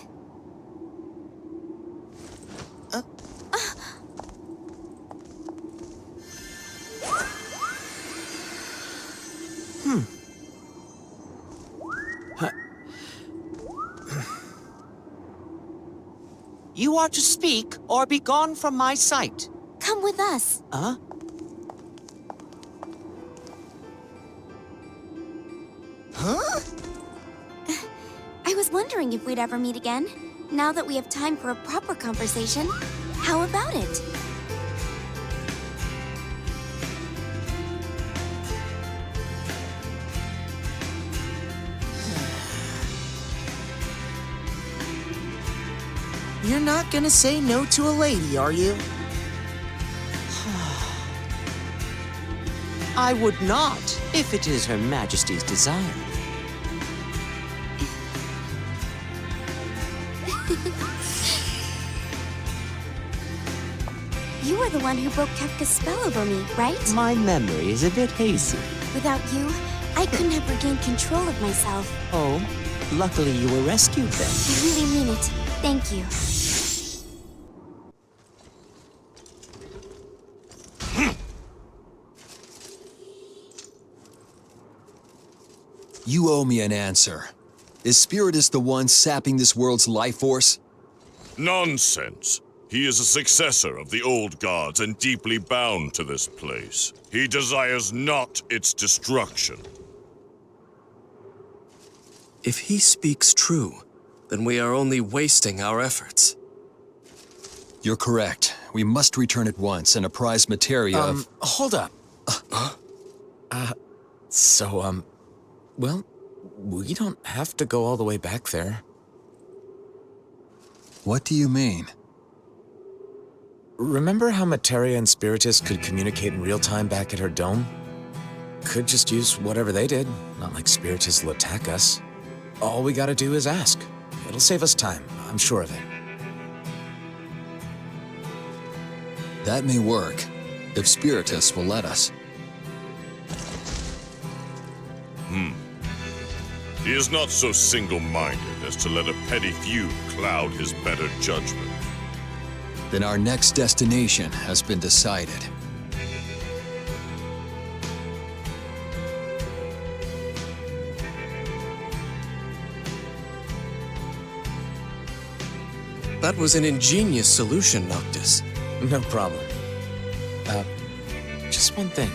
Speaker 16: You are to speak or be gone from my sight.
Speaker 20: Come with us.
Speaker 16: Huh? Huh?
Speaker 20: I was wondering if we'd ever meet again. Now that we have time for a proper conversation, how about it?
Speaker 16: You're not gonna say no to a lady, are you? I would not, if it is Her Majesty's desire.
Speaker 20: You were the one who broke Kefka's spell over me, right?
Speaker 16: My memory is a bit hazy.
Speaker 20: Without you, I couldn't have regained control of myself.
Speaker 16: Oh, luckily you were rescued then.
Speaker 20: I really mean it. Thank you.
Speaker 4: You owe me an answer. Is Spiritus the one sapping this world's life force?
Speaker 17: Nonsense. He is a successor of the old gods and deeply bound to this place. He desires not its destruction.
Speaker 5: If he speaks true, then we are only wasting our efforts.
Speaker 4: You're correct. We must return at once and apprise Materia of...
Speaker 2: Hold up. Well, we don't have to go all the way back there.
Speaker 4: What do you mean?
Speaker 2: Remember how Materia and Spiritus could communicate in real time back at her dome? Could just use whatever they did, not like Spiritus will attack us. All we gotta do is ask. It'll save us time, I'm sure of it.
Speaker 4: That may work, if Spiritus will let us.
Speaker 17: He is not so single-minded as to let a petty feud cloud his better judgment.
Speaker 4: Then our next destination has been decided.
Speaker 5: That was an ingenious solution, Noctis.
Speaker 2: No problem. Just one thing.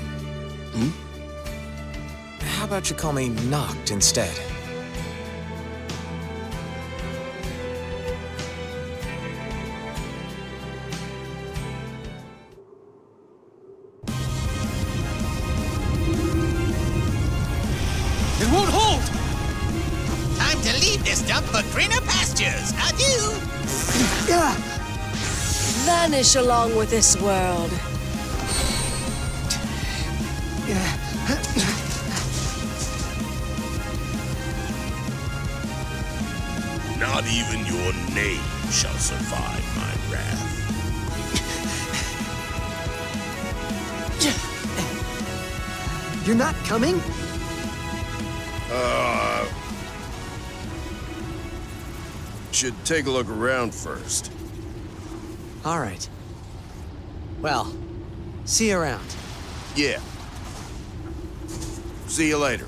Speaker 2: How about you call me Noct instead?
Speaker 7: It won't hold! Time to leave this dump for greener pastures. Adieu!
Speaker 3: Vanish along with this world.
Speaker 17: Not even your name shall survive my wrath.
Speaker 12: You're not coming?
Speaker 21: Should take a look around first.
Speaker 12: All right. Well, see you around.
Speaker 21: Yeah. See you later.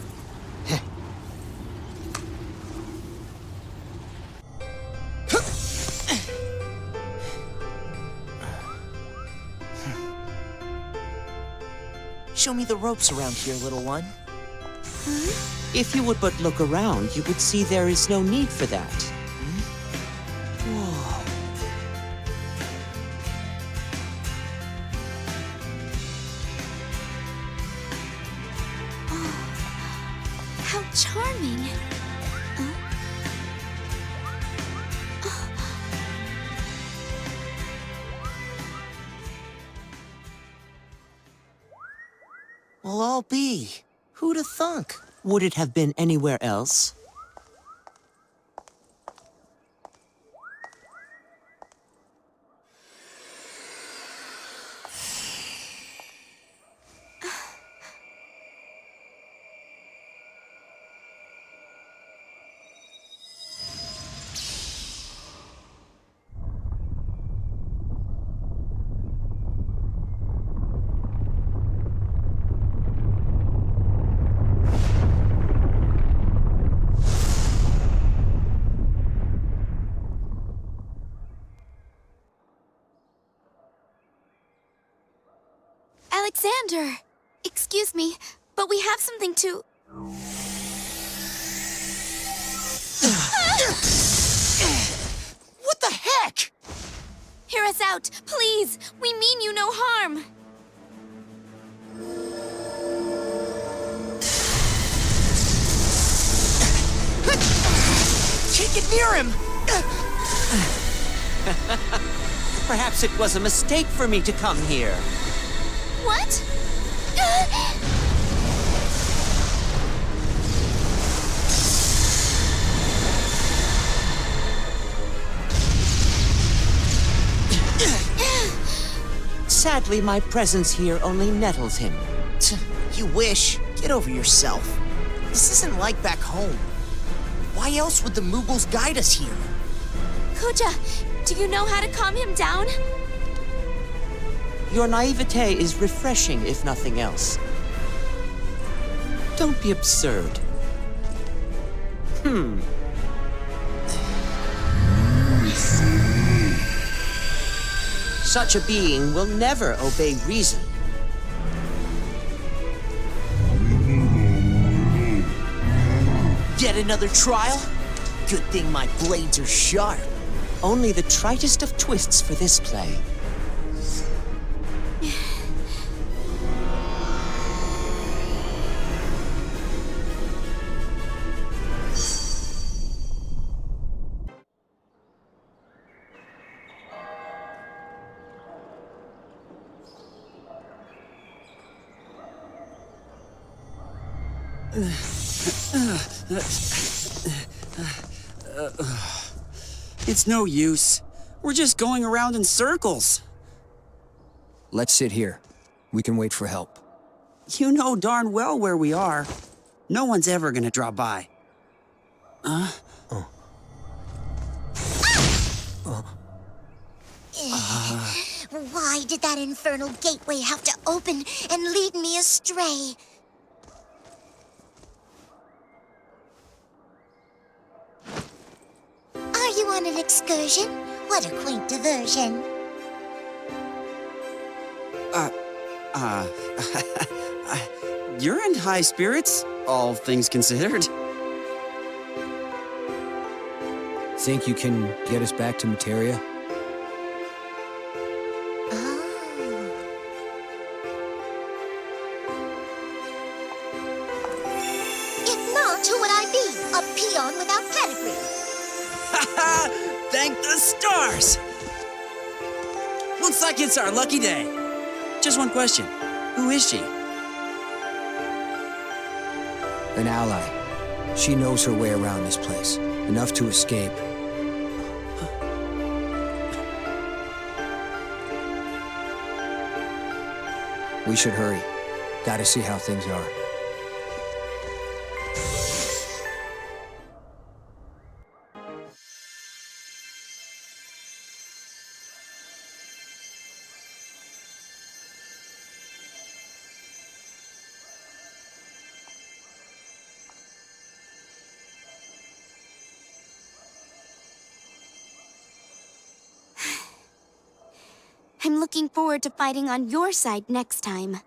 Speaker 16: Show me the ropes around here, little one. If you would but look around, you would see there is no need for that. Whoa.
Speaker 20: How charming.
Speaker 16: Well, I'll be. Who'd have thunk? Would it have been anywhere else?
Speaker 20: Alexander! Excuse me, but we have something to...
Speaker 16: What the heck?
Speaker 20: Hear us out, please! We mean you no harm!
Speaker 16: Can't get near him! Perhaps it was a mistake for me to come here.
Speaker 20: What?
Speaker 16: Sadly, my presence here only nettles him.
Speaker 10: You wish. Get over yourself. This isn't like back home. Why else would the Mughals guide us here?
Speaker 20: Kuja, do you know how to calm him down?
Speaker 16: Your naivete is refreshing, if nothing else. Don't be absurd. Such a being will never obey reason. Yet another trial? Good thing my blades are sharp. Only the tritest of twists for this play.
Speaker 18: It's no use. We're just going around in circles.
Speaker 14: Let's sit here. We can wait for help.
Speaker 18: You know darn well where we are. No one's ever gonna drop by.
Speaker 9: Why did that infernal gateway have to open and lead me astray? Are you on an excursion? What a quaint diversion.
Speaker 18: You're in high spirits, all things considered.
Speaker 14: Think you can get us back to Materia?
Speaker 9: If not, who would I be? A peon without pedigree.
Speaker 18: Thank the stars! Looks like it's our lucky day. Just one question. Who is she?
Speaker 14: An ally. She knows her way around this place. Enough to escape. We should hurry. Gotta see how things are.
Speaker 20: I'm looking forward to fighting on your side next time.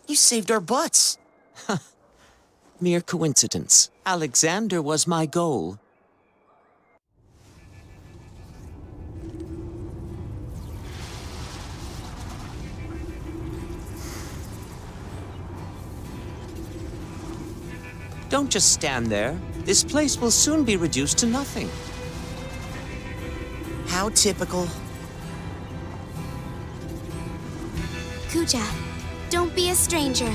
Speaker 16: You saved our butts. Mere coincidence. Alexander was my goal. Don't just stand there. This place will soon be reduced to nothing.
Speaker 10: How typical.
Speaker 20: Kuja, don't be a stranger.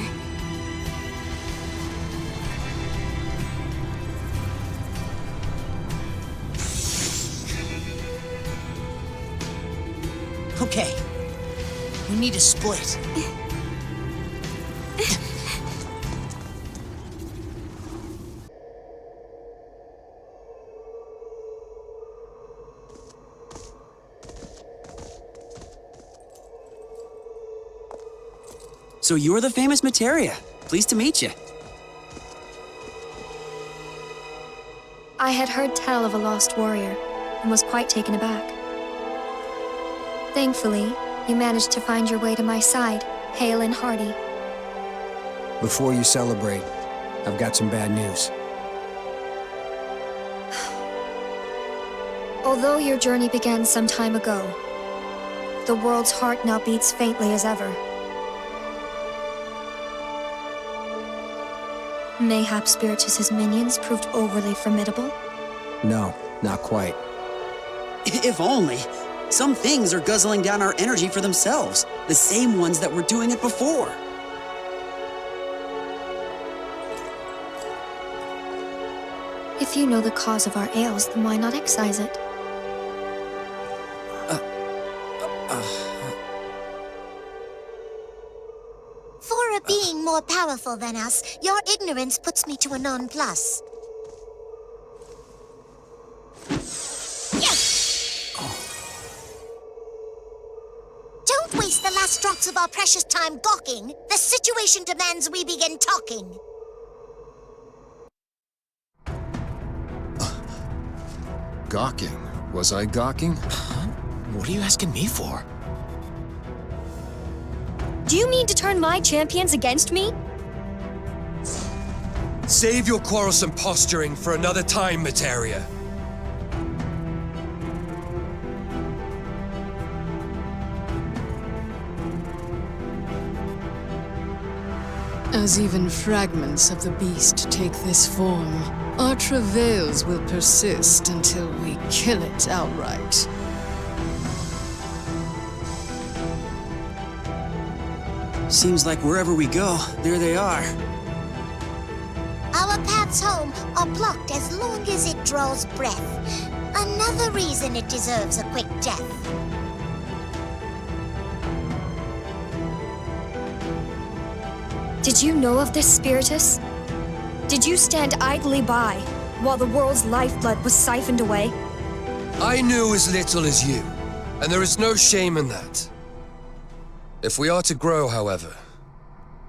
Speaker 10: Okay. We need to split.
Speaker 18: So you're the famous Materia. Pleased to meet you.
Speaker 19: I had heard tell of a lost warrior and was quite taken aback. Thankfully, you managed to find your way to my side, hale and hearty.
Speaker 14: Before you celebrate, I've got some bad news.
Speaker 19: Although your journey began some time ago, the world's heart now beats faintly as ever. Mayhap Spiritus' minions proved overly formidable?
Speaker 14: No, not quite.
Speaker 18: If only. Some things are guzzling down our energy for themselves. The same ones that were doing it before.
Speaker 19: If you know the cause of our ails, then why not excise it?
Speaker 9: For a being more powerful than us, your ignorance puts me to a nonplus. Yes! Don't waste the last drops of our precious time gawking. The situation demands we begin talking.
Speaker 4: Gawking? Was I gawking?
Speaker 2: Huh? What are you asking me for?
Speaker 19: Do you mean to turn my champions against me?
Speaker 1: Save your quarrelsome posturing for another time, Materia.
Speaker 22: As even fragments of the beast take this form, our travails will persist until we kill it outright.
Speaker 18: Seems like wherever we go, there they are.
Speaker 9: Our paths home are blocked as long as it draws breath. Another reason it deserves a quick death.
Speaker 19: Did you know of this, Spiritus? Did you stand idly by while the world's lifeblood was siphoned away?
Speaker 1: I knew as little as you, and there is no shame in that. If we are to grow, however,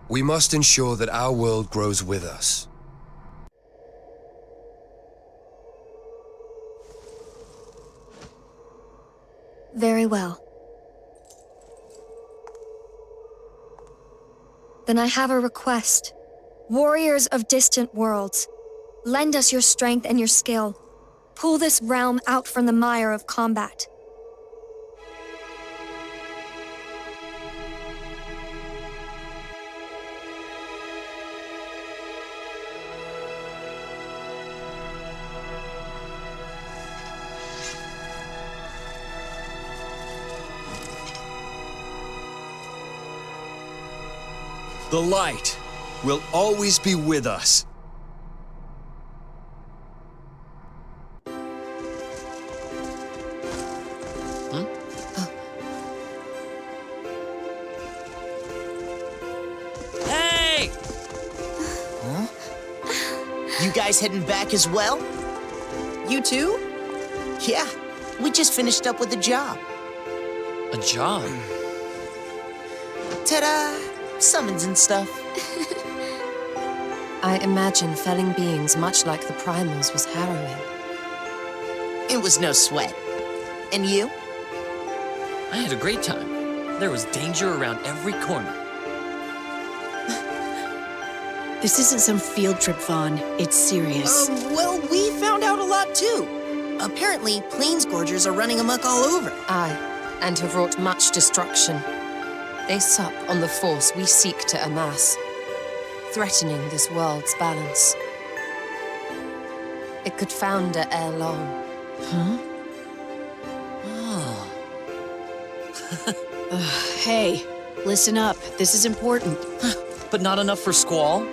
Speaker 1: we must ensure that our world grows with us.
Speaker 19: Very well. Then I have a request. Warriors of distant worlds, lend us your strength and your skill. Pull this realm out from the mire of combat.
Speaker 1: The light will always be with us.
Speaker 10: Hey! Huh? You guys heading back as well?
Speaker 15: You too?
Speaker 10: Yeah, we just finished up with a job.
Speaker 13: A job?
Speaker 10: Ta-da! Summons and stuff.
Speaker 8: I imagine felling beings much like the primals was harrowing.
Speaker 10: It was no sweat. And you?
Speaker 13: I had a great time. There was danger around every corner.
Speaker 3: This isn't some field trip, Vaughn. It's serious.
Speaker 15: Well, we found out a lot too. Apparently, Planesgorgers are running amok all over.
Speaker 8: Aye, and have wrought much destruction. They sup on the force we seek to amass, threatening this world's balance. It could founder ere long.
Speaker 3: Huh? Hey, listen up. This is important.
Speaker 13: But not enough for Squall?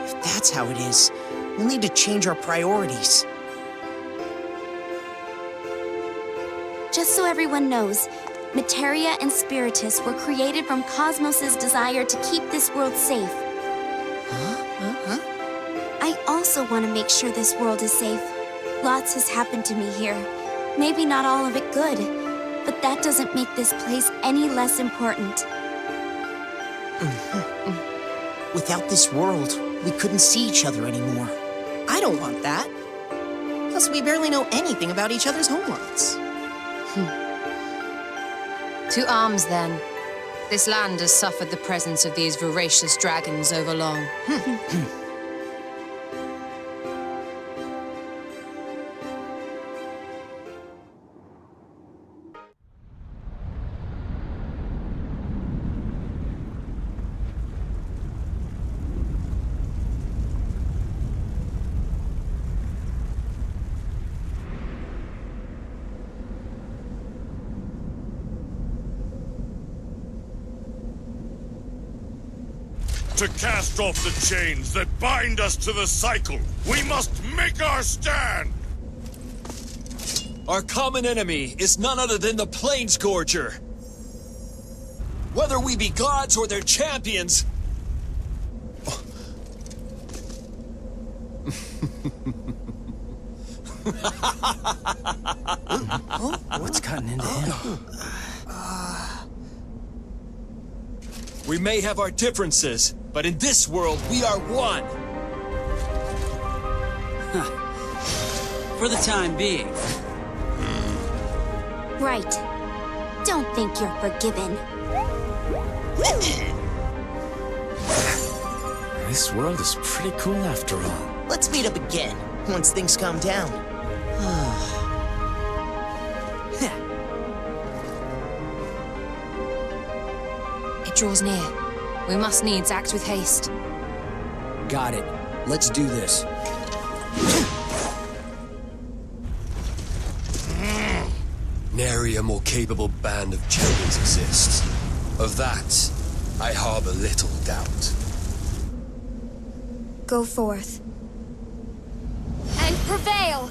Speaker 10: If that's how it is, we'll need to change our priorities.
Speaker 20: Just so everyone knows, Materia and Spiritus were created from Cosmos's desire to keep this world safe. I also want to make sure this world is safe. Lots has happened to me here. Maybe not all of it good, but that doesn't make this place any less important.
Speaker 10: Without this world, we couldn't see each other anymore.
Speaker 15: I don't want that. Plus, we barely know anything about each other's homeworlds.
Speaker 8: To arms, then. This land has suffered the presence of these voracious dragons over long.
Speaker 17: To cast off the chains that bind us to the cycle, we must make our stand!
Speaker 1: Our common enemy is none other than the Planesgorger. Whether we be gods or their champions...
Speaker 12: What's gotten into him?
Speaker 1: We may have our differences, but in this world, we are one.
Speaker 18: For the time being.
Speaker 20: Right. Don't think you're forgiven.
Speaker 2: This world is pretty cool after all.
Speaker 10: Let's meet up again, once things calm down.
Speaker 8: It draws near. We must needs act with haste.
Speaker 14: Got it. Let's do this.
Speaker 1: Nary a more capable band of champions exists. Of that, I harbor little doubt.
Speaker 19: Go forth. And prevail!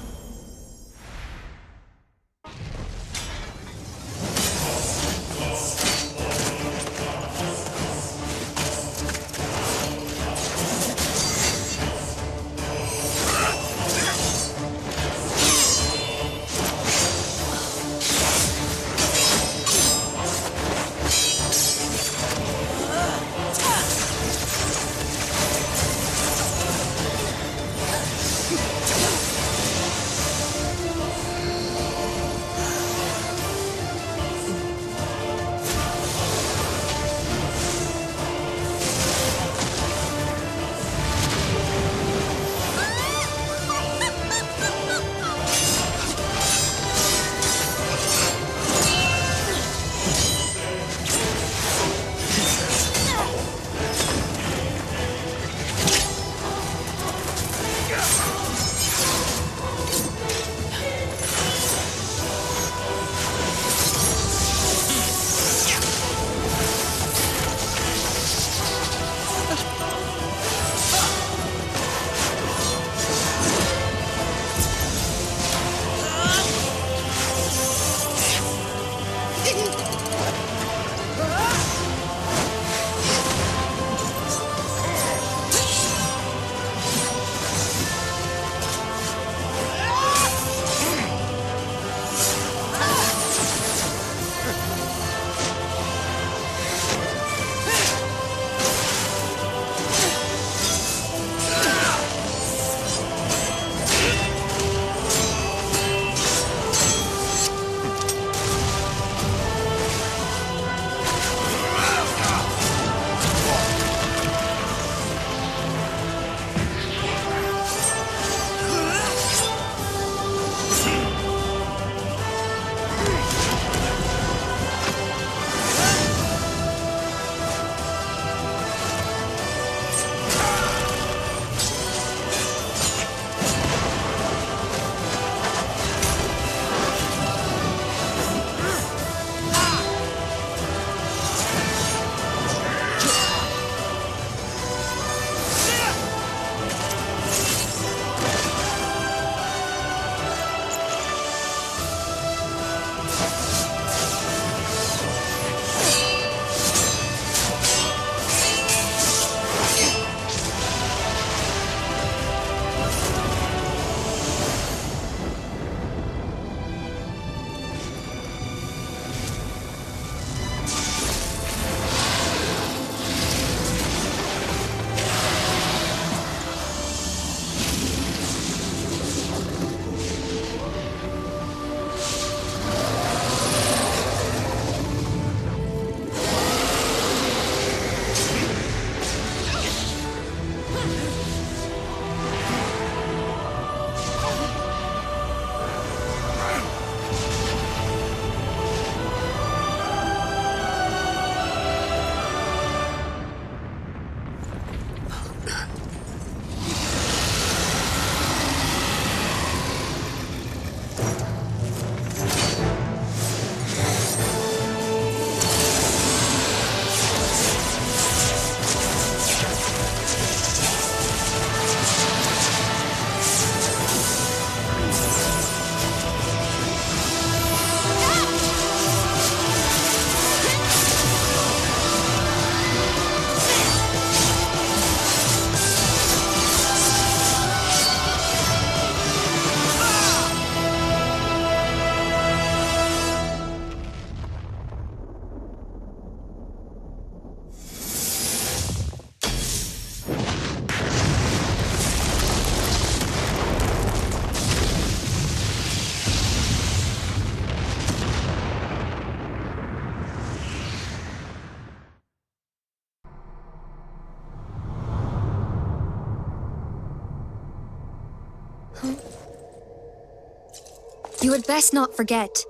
Speaker 19: You had best not forget.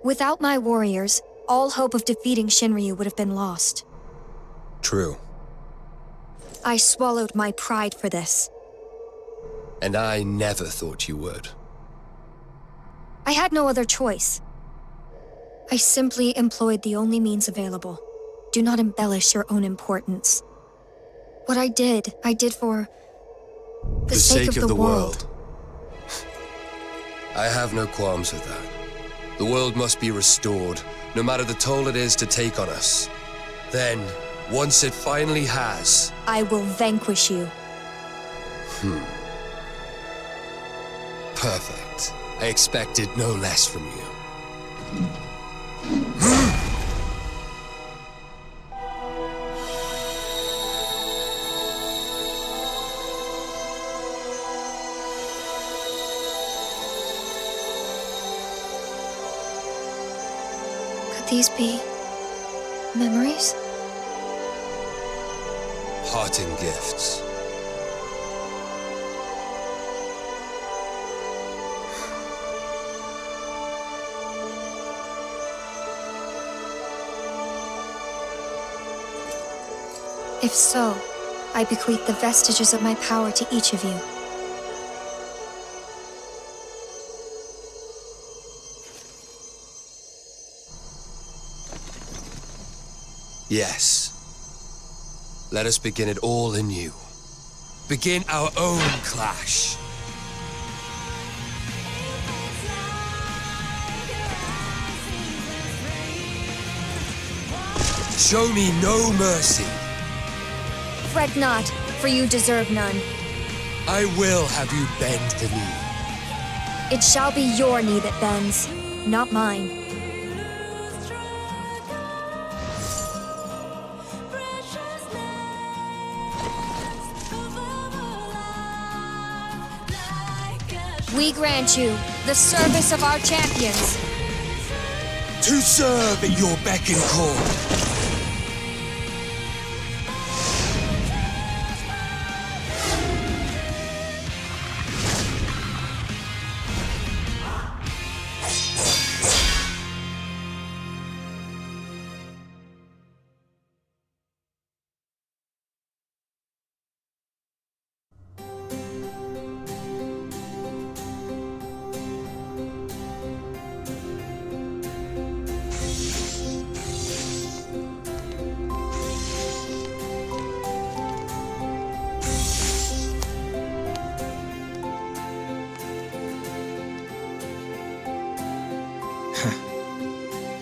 Speaker 19: Without my warriors, all hope of defeating Shinryu would have been lost.
Speaker 1: True.
Speaker 19: I swallowed my pride for this.
Speaker 1: And I never thought you would.
Speaker 19: I had no other choice. I simply employed the only means available. Do not embellish your own importance. What I did for the sake of the world.
Speaker 1: I have no qualms with that. The world must be restored, no matter the toll it is to take on us. Then, once it finally has...
Speaker 19: I will vanquish you.
Speaker 1: Perfect. I expected no less from you.
Speaker 19: Could these be memories?
Speaker 1: Parting gifts.
Speaker 19: If so, I bequeath the vestiges of my power to each of you.
Speaker 1: Yes. Let us begin it all anew. Begin our own clash. Show me no mercy.
Speaker 19: Fret not, for you deserve none.
Speaker 1: I will have you bend the knee.
Speaker 19: It shall be your knee that bends, not mine. We grant you the service of our champions.
Speaker 1: To serve at your beck and call.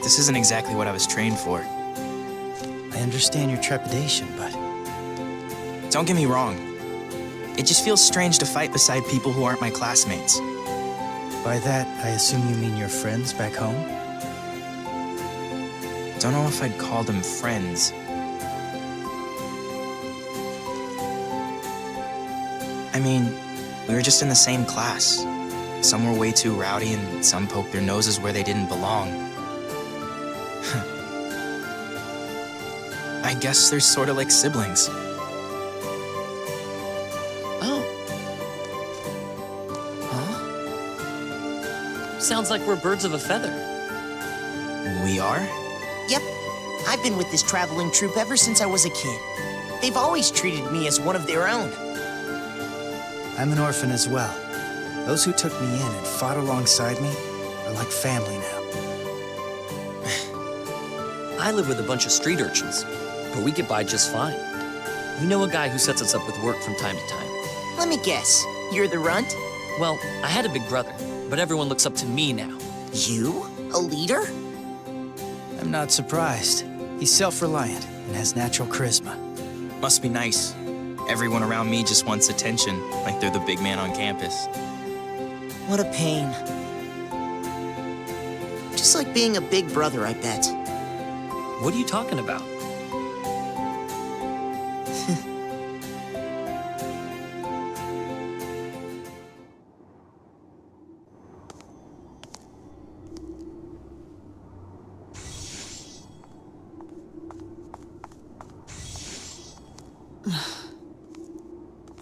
Speaker 6: This isn't exactly what I was trained for.
Speaker 11: I understand your trepidation, but...
Speaker 6: Don't get me wrong. It just feels strange to fight beside people who aren't my classmates.
Speaker 11: By that, I assume you mean your friends back home?
Speaker 6: Don't know if I'd call them friends. I mean, we were just in the same class. Some were way too rowdy and some poked their noses where they didn't belong. I guess they're sort of like siblings.
Speaker 13: Oh. Huh? Sounds like we're birds of a feather.
Speaker 6: We are?
Speaker 10: Yep. I've been with this traveling troupe ever since I was a kid. They've always treated me as one of their own.
Speaker 11: I'm an orphan as well. Those who took me in and fought alongside me are like family now.
Speaker 13: I live with a bunch of street urchins, but we get by just fine. We know a guy who sets us up with work from time to time.
Speaker 10: Let me guess. You're the runt?
Speaker 13: Well, I had a big brother, but everyone looks up to me now.
Speaker 10: You? A leader?
Speaker 11: I'm not surprised. He's self-reliant and has natural charisma.
Speaker 6: Must be nice. Everyone around me just wants attention, like they're the big man on campus.
Speaker 10: What a pain. Just like being a big brother, I bet.
Speaker 13: What are you talking about?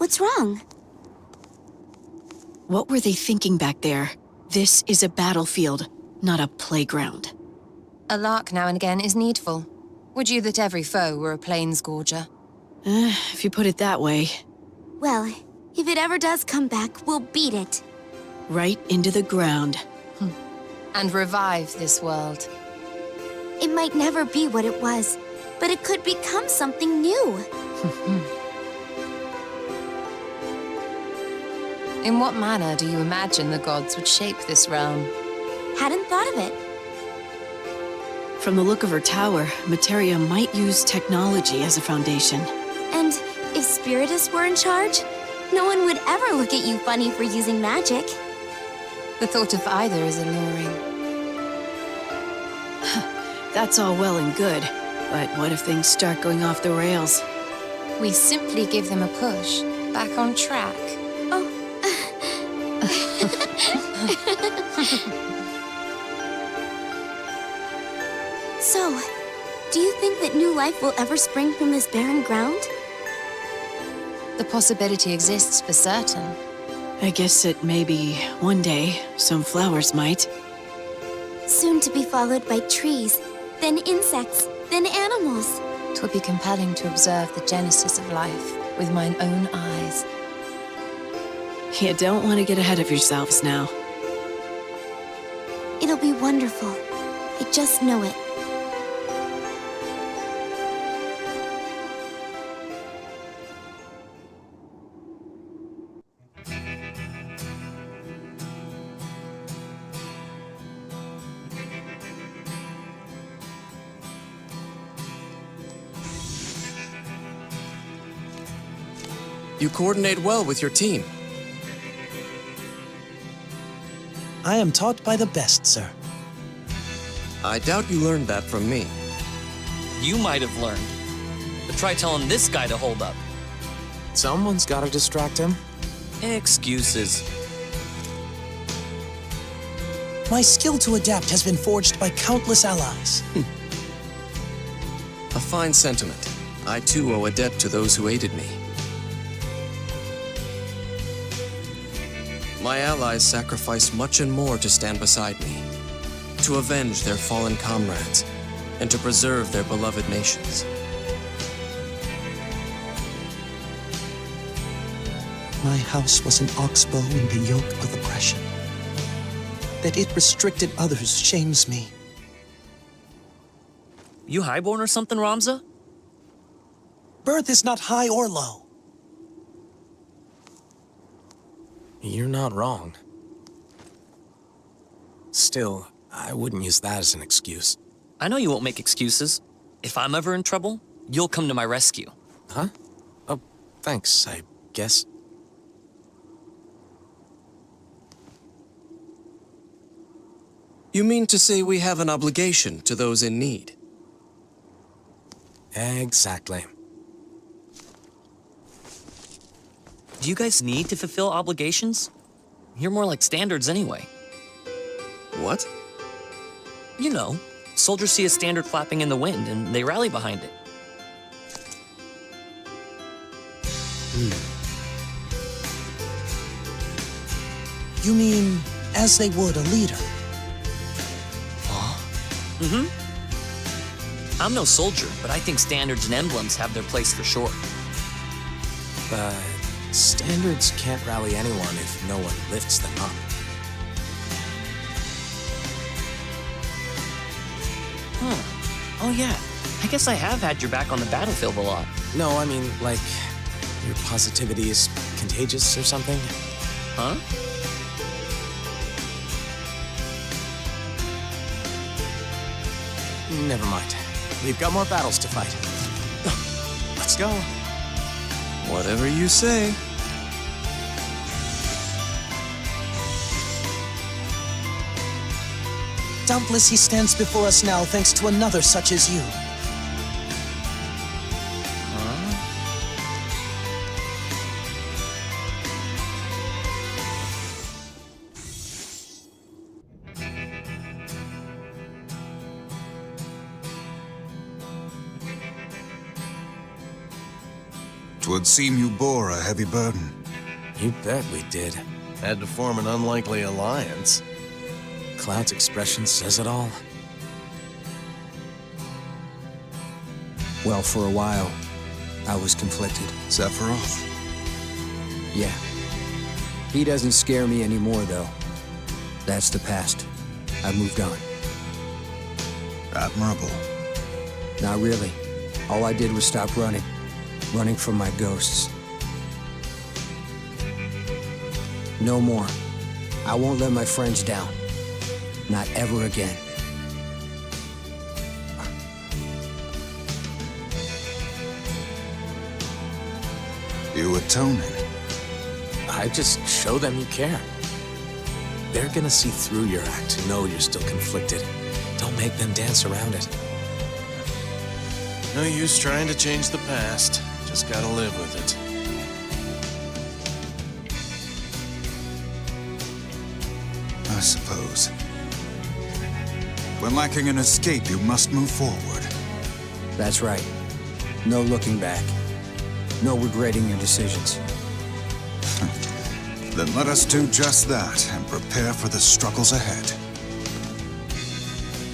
Speaker 20: What's wrong?
Speaker 3: What were they thinking back there? This is a battlefield, not a playground.
Speaker 8: A lark now and again is needful. Would you that every foe were a plains-gorger?
Speaker 3: If you put it that way.
Speaker 20: Well, if it ever does come back, we'll beat it.
Speaker 3: Right into the ground.
Speaker 8: And revive this world.
Speaker 20: It might never be what it was, but it could become something new.
Speaker 8: In what manner do you imagine the gods would shape this realm?
Speaker 20: Hadn't thought of it.
Speaker 3: From the look of her tower, Materia might use technology as a foundation.
Speaker 20: And if Spiritus were in charge, no one would ever look at you funny for using magic.
Speaker 8: The thought of either is alluring.
Speaker 3: That's all well and good, but what if things start going off the rails?
Speaker 8: We simply give them a push, back on track.
Speaker 20: So, do you think that new life will ever spring from this barren ground?
Speaker 8: The possibility exists for certain.
Speaker 3: I guess that maybe one day some flowers might.
Speaker 20: Soon to be followed by trees, then insects, then animals.
Speaker 8: 'Twould be compelling to observe the genesis of life with mine own eyes.
Speaker 3: You don't want to get ahead of yourselves now.
Speaker 20: It'll be wonderful. I just know it.
Speaker 2: You coordinate well with your team.
Speaker 5: I am taught by the best, sir.
Speaker 2: I doubt you learned that from me.
Speaker 13: You might have learned. But try telling this guy to hold up.
Speaker 2: Someone's gotta distract him.
Speaker 13: Excuses.
Speaker 5: My skill to adapt has been forged by countless allies.
Speaker 2: A fine sentiment. I too owe a debt to those who aided me. My allies sacrificed much and more to stand beside me, to avenge their fallen comrades, and to preserve their beloved nations.
Speaker 5: My house was an oxbow in the yoke of oppression. That it restricted others shames me.
Speaker 13: You highborn or something, Ramza?
Speaker 5: Birth is not high or low.
Speaker 2: You're not wrong. Still, I wouldn't use that as an excuse.
Speaker 13: I know you won't make excuses. If I'm ever in trouble, you'll come to my rescue.
Speaker 2: Huh? Oh, thanks, I guess. You mean to say we have an obligation to those in need? Exactly.
Speaker 13: Do you guys need to fulfill obligations? You're more like standards anyway.
Speaker 2: What?
Speaker 13: You know, soldiers see a standard flapping in the wind and they rally behind it.
Speaker 5: You mean, as they would a leader?
Speaker 13: I'm no soldier, but I think standards and emblems have their place for sure.
Speaker 2: But standards can't rally anyone if no one lifts them up.
Speaker 13: Oh yeah, I guess I have had your back on the battlefield a lot.
Speaker 2: No, I mean, like, your positivity is contagious or something?
Speaker 13: Huh?
Speaker 2: Never mind. We've got more battles to fight. Let's go. Whatever you say.
Speaker 5: Doubtless he stands before us now thanks to another such as you.
Speaker 7: 'Twould seem you bore a heavy burden.
Speaker 2: You bet we did.
Speaker 21: Had to form an unlikely alliance.
Speaker 2: Cloud's expression says it all.
Speaker 14: Well, for a while, I was conflicted.
Speaker 7: Sephiroth?
Speaker 14: Yeah. He doesn't scare me anymore, though. That's the past. I moved on.
Speaker 7: Admirable.
Speaker 14: Not really. All I did was stop running. Running from my ghosts. No more. I won't let my friends down. Not ever again.
Speaker 7: You atoning?
Speaker 2: I just show them you care. They're gonna see through your act to know you're still conflicted. Don't make them dance around it.
Speaker 21: No use trying to change the past. Just gotta live with it.
Speaker 7: I suppose. When lacking an escape, you must move forward.
Speaker 14: That's right. No looking back. No regretting your decisions.
Speaker 7: Then let us do just that and prepare for the struggles ahead.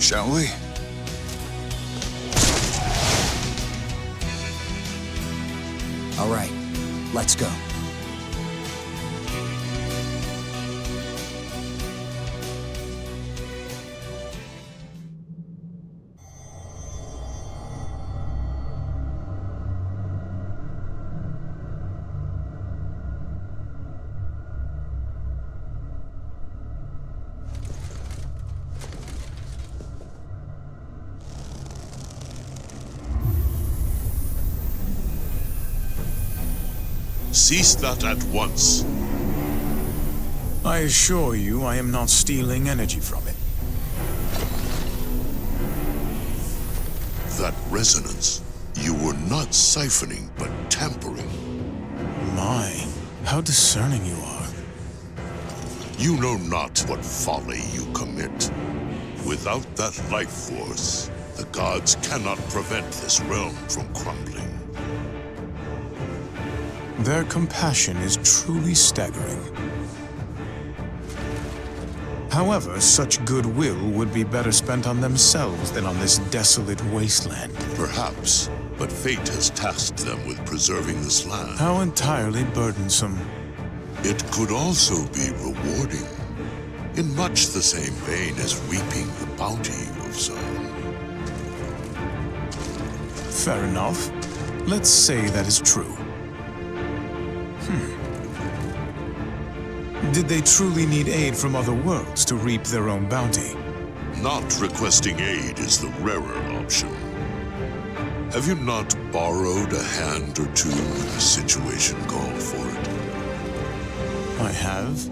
Speaker 7: Shall we?
Speaker 14: All right, let's go.
Speaker 17: Cease that at once.
Speaker 23: I assure you, I am not stealing energy from it.
Speaker 17: That resonance, you were not siphoning, but tampering.
Speaker 23: My, how discerning you are.
Speaker 17: You know not what folly you commit. Without that life force, the gods cannot prevent this realm from crumbling.
Speaker 23: Their compassion is truly staggering. However, such goodwill would be better spent on themselves than on this desolate wasteland.
Speaker 17: Perhaps, but fate has tasked them with preserving this land.
Speaker 23: How entirely burdensome.
Speaker 17: It could also be rewarding, in much the same vein as reaping the bounty of some.
Speaker 23: Fair enough. Let's say that is true. Did they truly need aid from other worlds to reap their own bounty?
Speaker 17: Not requesting aid is the rarer option. Have you not borrowed a hand or two when the situation called for it?
Speaker 23: I have.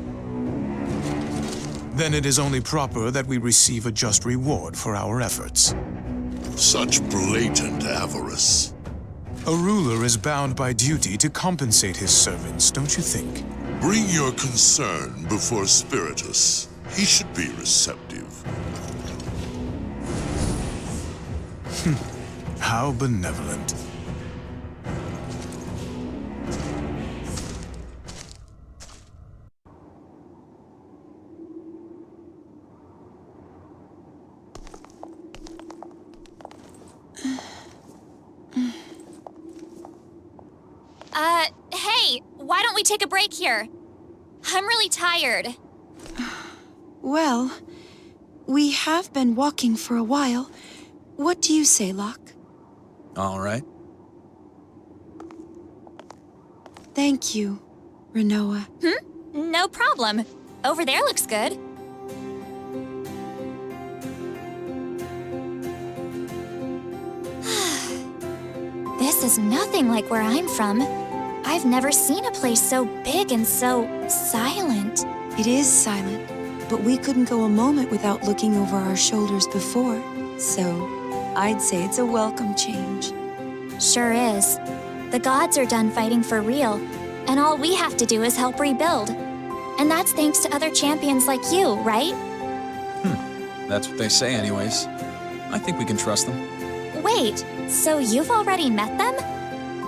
Speaker 23: Then it is only proper that we receive a just reward for our efforts.
Speaker 17: Such blatant avarice.
Speaker 23: A ruler is bound by duty to compensate his servants, don't you think?
Speaker 17: Bring your concern before Spiritus. He should be receptive.
Speaker 23: How benevolent.
Speaker 24: Hey, why don't we take a break here? I'm really tired.
Speaker 25: Well, we have been walking for a while. What do you say, Locke?
Speaker 4: All right.
Speaker 25: Thank you, Rinoa.
Speaker 24: No problem. Over there looks good. This is nothing like where I'm from. I've never seen a place so big and so silent.
Speaker 25: It is silent, but we couldn't go a moment without looking over our shoulders before. So, I'd say it's a welcome change.
Speaker 24: Sure is. The gods are done fighting for real, and all we have to do is help rebuild. And that's thanks to other champions like you, right?
Speaker 4: That's what they say anyways. I think we can trust them.
Speaker 24: Wait, so you've already met them?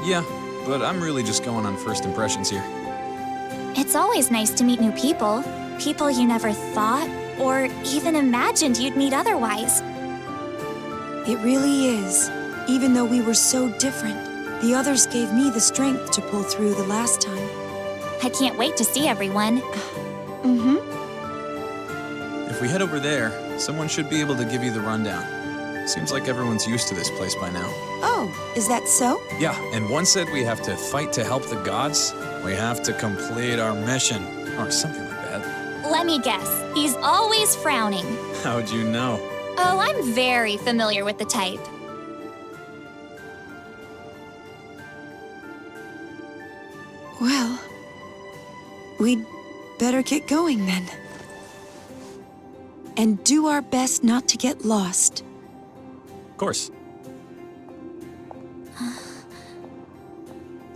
Speaker 4: Yeah,
Speaker 2: but I'm really just going on first impressions here.
Speaker 24: It's always nice to meet new people. People you never thought or even imagined you'd meet otherwise.
Speaker 25: It really is. Even though we were so different, the others gave me the strength to pull through the last time.
Speaker 24: I can't wait to see everyone.
Speaker 25: Mm-hmm.
Speaker 2: If we head over there, someone should be able to give you the rundown. Seems like everyone's used to this place by now.
Speaker 25: Oh, is that so?
Speaker 2: Yeah, and one said we have to fight to help the gods. We have to complete our mission, or something like that.
Speaker 24: Let me guess. He's always frowning.
Speaker 2: How'd you know?
Speaker 24: Oh, I'm very familiar with the type.
Speaker 25: Well, we'd better get going then. And do our best not to get lost.
Speaker 2: Of course.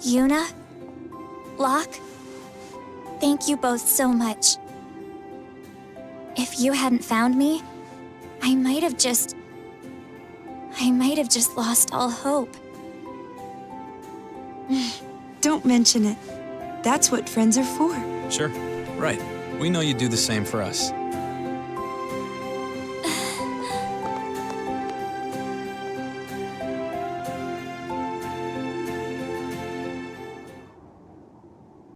Speaker 24: Yuna? Locke? Thank you both so much. If you hadn't found me, I might have just lost all hope.
Speaker 25: Don't mention it. That's what friends are for.
Speaker 2: Sure. Right. We know you'd do the same for us.